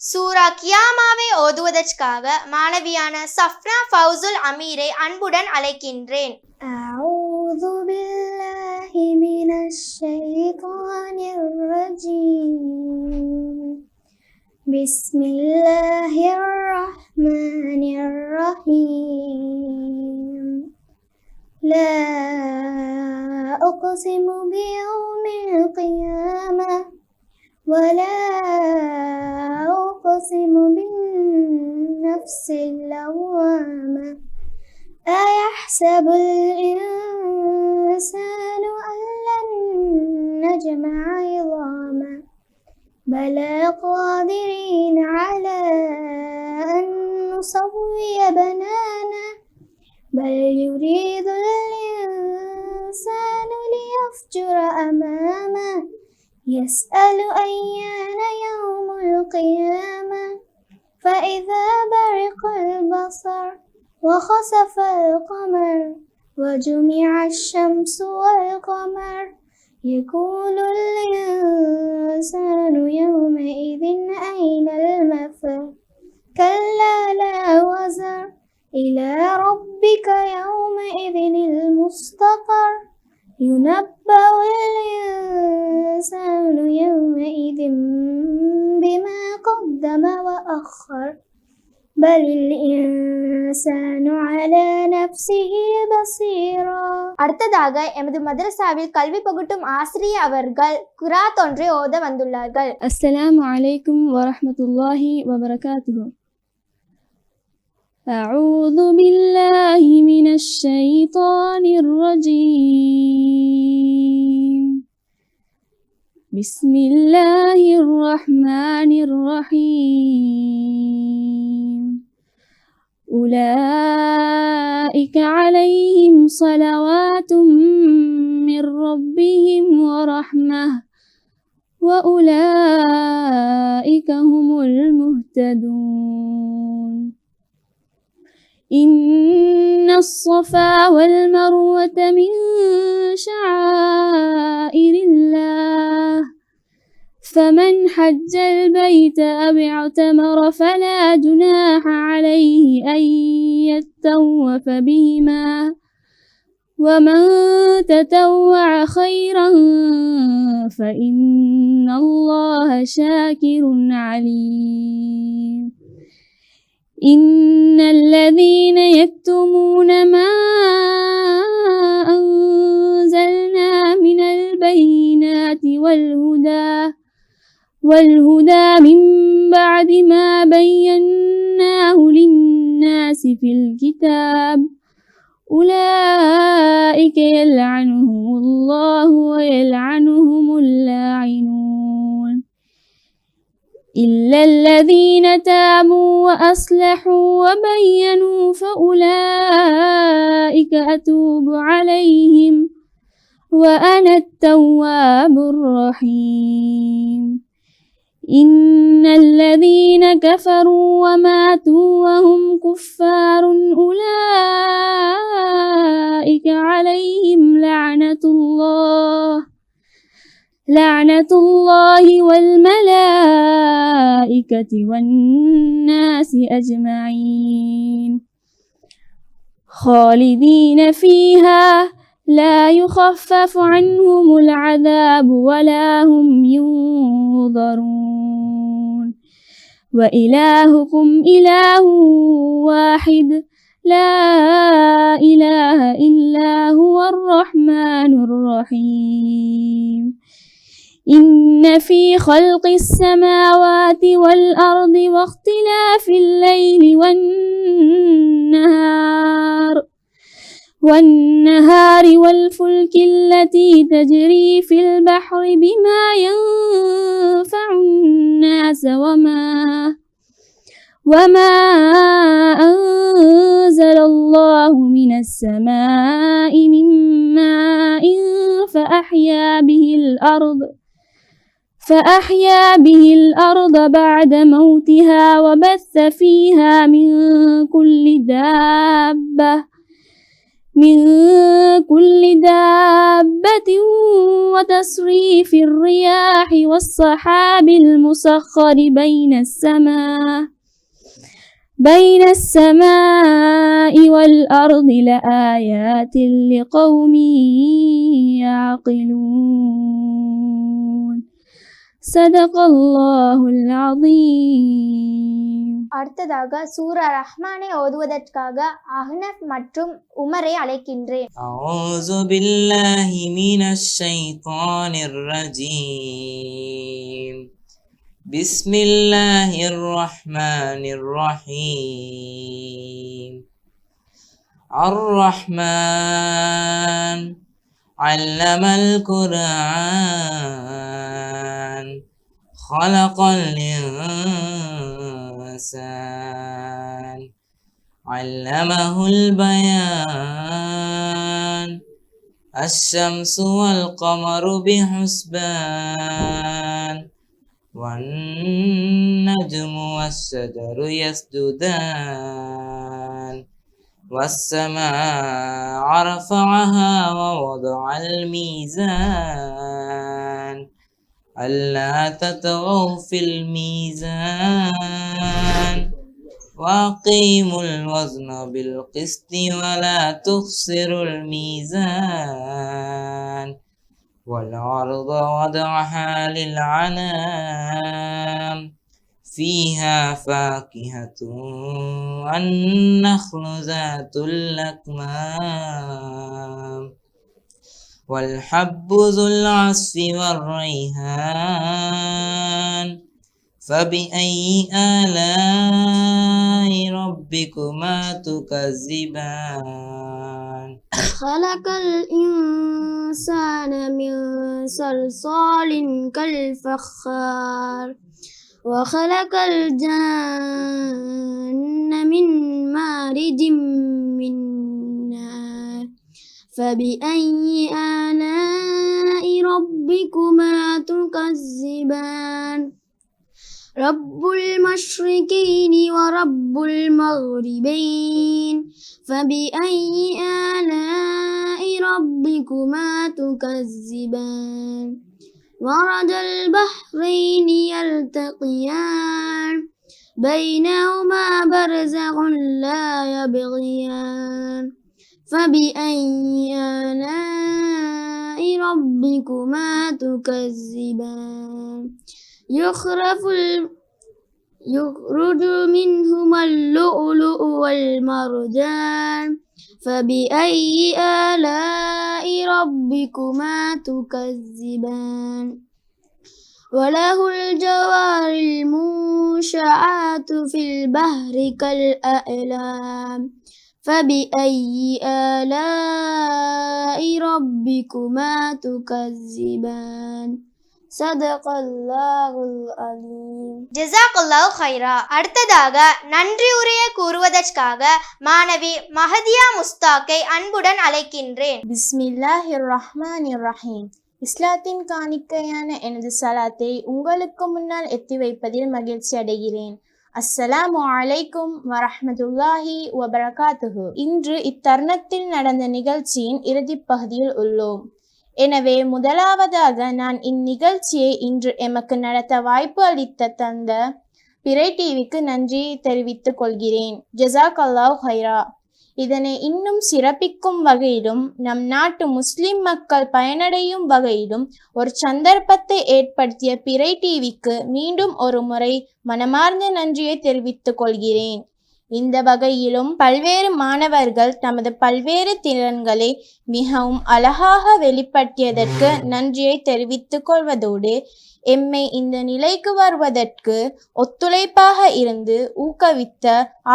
சூரா கியாமாவை ஓதுவதற்காக மாணவியான சஃப்னா ஃபவுசுல் அமீரை அன்புடன் அழைக்கின்றேன். أعوذ بالله من الشيطان الرجيم بسم الله الرحمن الرحيم لا أقسم بيوم القيامة ولا أقسم بالنفس اللوامة أيحسب الإنسان أن لن نجمع عظاما بلى قادرين على أن نسوي بنانا بل يريد الإنسان ليفجر أمامه يسأل أيان يوم القيامة فإذا برق البصر وخسف القمر وجمع الشمس والقمر يقول الإنسان يومئذ أين المفر كلا لا وزر إلى ربك يومئذ المستقر ينبأ الإنسان يومئذ بما قدم وأخر بل الإنسان على نفسه بصيرا. அடுத்ததாக எமது மதரசாவில் கல்வி பகுட்டும் ஆசிரியர் அவர்கள் குராத் ஒன்றை ஓத வந்துள்ளார்கள். அஸ்ஸலாமு அலைக்கும் வரஹ்மத்துல்லாஹி வபரகாத்துஹு. அஊது பில்லாஹி மினஷ் ஷைத்தானிர் ரஜீம். பிஸ்மில்லாஹிர் ரஹ்மானிர் ரஹீம். أولئك عليهم صلوات من ربهم ورحمة وأولئك هم المهتدون. إن الصفا والمروة من شعائر الله فمن حج البيت أو اعتمر فلا جناح عليه أن يطوف بهما ومن تطوع خيرا فإن الله شاكر عليم. إن الذين يكتمون ما أنزلنا من البينات والهدى والهدى من بعد ما بيناه للناس في الكتاب أولئك يلعنهم الله ويلعنهم اللاعنون إلا الذين تابوا وأصلحوا وبينوا فأولئك أتوب عليهم وأنا التواب الرحيم إن الذين كفروا وماتوا وهم كفار أولئك عليهم لعنة الله والملائكة والناس أجمعين خالدين فيها لا يخفف عنهم العذاب ولا هم ينظرون وإلهكم إله واحد لا إله إلا هو الرحمن الرحيم إن في خلق السماوات والأرض واختلاف الليل والنهار والفلك التي تجري في البحر بما ينفع الناس وما أنزل الله من السماء من ماء فأحيا به الأرض بعد موتها وبث فيها من كل دابة وتصريف الرياح والسحاب المسخر بين السماء والأرض لآيات لقوم يعقلون صدق الله العظيم. அடுத்ததாக சூரா ரஹ்மானை ஓதுவதற்காக அஹ்னஃப் மற்றும் உமரை அழைக்கின்றேன். அஊது பில்லாஹி மினஷ் ஷைத்தானிர் ரஜீம். பிஸ்மில்லாஹிர் ரஹ்மானிர் ரஹீம். அர்-ரஹ்மான் அல்லமல் குர்ஆன் خلقல் الإنسان علمه البيان الشمس والقمر بحسبان والنجم والشجر يسجدان والسماء رفعها ووضع الميزان ألا تطغوا في الميزان وأقيموا الوزن بالقسط ولا تخسروا الميزان والأرض وضعها للعنام فيها فاكهة والنخل ذات الأكمام والحب ذو العصف والريحان فبأي آلاء ربكما تكذبان خلق الإنسان من صلصال كالفخار وخلق الجن من مارج من نار فبأي آلاء ربكما تكذبان رب المشرقين ورب المغربين فبأي آلاء ربكما تكذبان مرج البحرين يلتقيان بينهما برزخ لا يبغيان فبأي آلاء ربكما تكذبان يخرج منهما اللؤلؤ والمرجان فبأي آلاء ربكما تكذبان وله الجوار المنشآت في البحر كالأعلام فبأي آلاء ربكما تكذبان صدق الله العظيم. ஜஸாக்கல்லாஹு ஹைரா. அடுத்ததாக நன்றி உரையை கூறுவதற்காக மாணவி மஹதியா முஸ்தாக்கை அன்புடன் அழைக்கின்றேன். பிஸ்மில்லாஹிர் ரஹ்மானிர் ரஹீம். இஸ்லாத்தின் காணிக்கையான எனது சலாத்தை உங்களுக்கு முன்னால் எத்தி வைப்பதில் மகிழ்ச்சி அடைகிறேன். அஸ்ஸலாமு அலைக்கும் வரஹ்மத்துல்லாஹி வபரகாத்துஹு. இன்று இத்தருணத்தில் நடந்த நிகழ்ச்சியின் இறுதிப் பகுதியில் உள்ளோம். எனவே முதலாவதாக நான் இந்நிகழ்ச்சியை இன்று எமக்கு நடத்த வாய்ப்பு அளித்த தந்த பிறை டிவிக்கு நன்றி தெரிவித்துக் கொள்கிறேன். ஜஸாக்கல்லாஹு ஹைரா. இதனை இன்னும் சிறப்பிக்கும் வகையிலும் நம் நாட்டு முஸ்லிம் மக்கள் பயனடையும் வகையிலும் ஒரு சந்தர்ப்பத்தை ஏற்படுத்திய பிறை டிவிக்கு மீண்டும் ஒரு முறை மனமார்ந்த நன்றியை தெரிவித்துக் கொள்கிறேன். இந்த வகையிலும் பல்வேறு மாணவர்கள் தமது பல்வேறு திறன்களை மிகவும் அழகாக வெளிப்படுத்தியதற்கு நன்றியை தெரிவித்துக் கொள்வதோடு எம்மை இந்த நிலைக்கு வருவதற்கு ஒத்துழைப்பாக இருந்து ஊக்குவித்த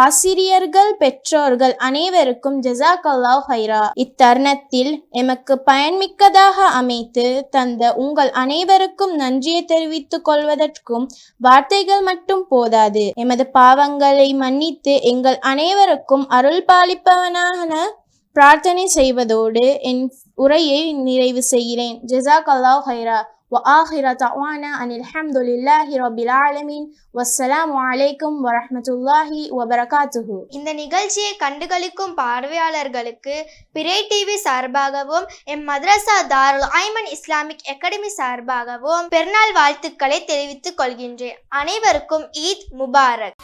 ஆசிரியர்கள், பெற்றோர்கள் அனைவருக்கும் ஜஸாக்கல்லாஹு ஹைரா. இத்தருணத்தில் எமக்கு பயன்மிக்கதாக அமைத்து தந்த உங்கள் அனைவருக்கும் நன்றியை தெரிவித்துக் கொள்வதற்கும் வார்த்தைகள் மட்டும் போதாது. எமது பாவங்களை மன்னித்து எங்கள் அனைவருக்கும் அருள் பாலிப்பவனான பிரார்த்தனை செய்வதோடு என் உரையை நிறைவு செய்கிறேன். ஜஸாக்கல்லாஹு ஹைரா. وآخر دعوانا أن الحمد لله رب العالمين والسلام عليكم ورحمة الله وبركاته. இந்த நிகழ்ச்சியை கண்டுகளிக்கும் பார்வையாளர்களுக்கு பிறை டிவி சார்பாகவும் எம் மദ്രസா தாருல் ஐமன் இஸ்லாமிக் அகாடமி சார்பாகவும் பெருநாள் வாழ்த்துக்களை தெரிவித்துக் கொள்கின்றேன். அனைவருக்கும் ஈத் முபாரக்.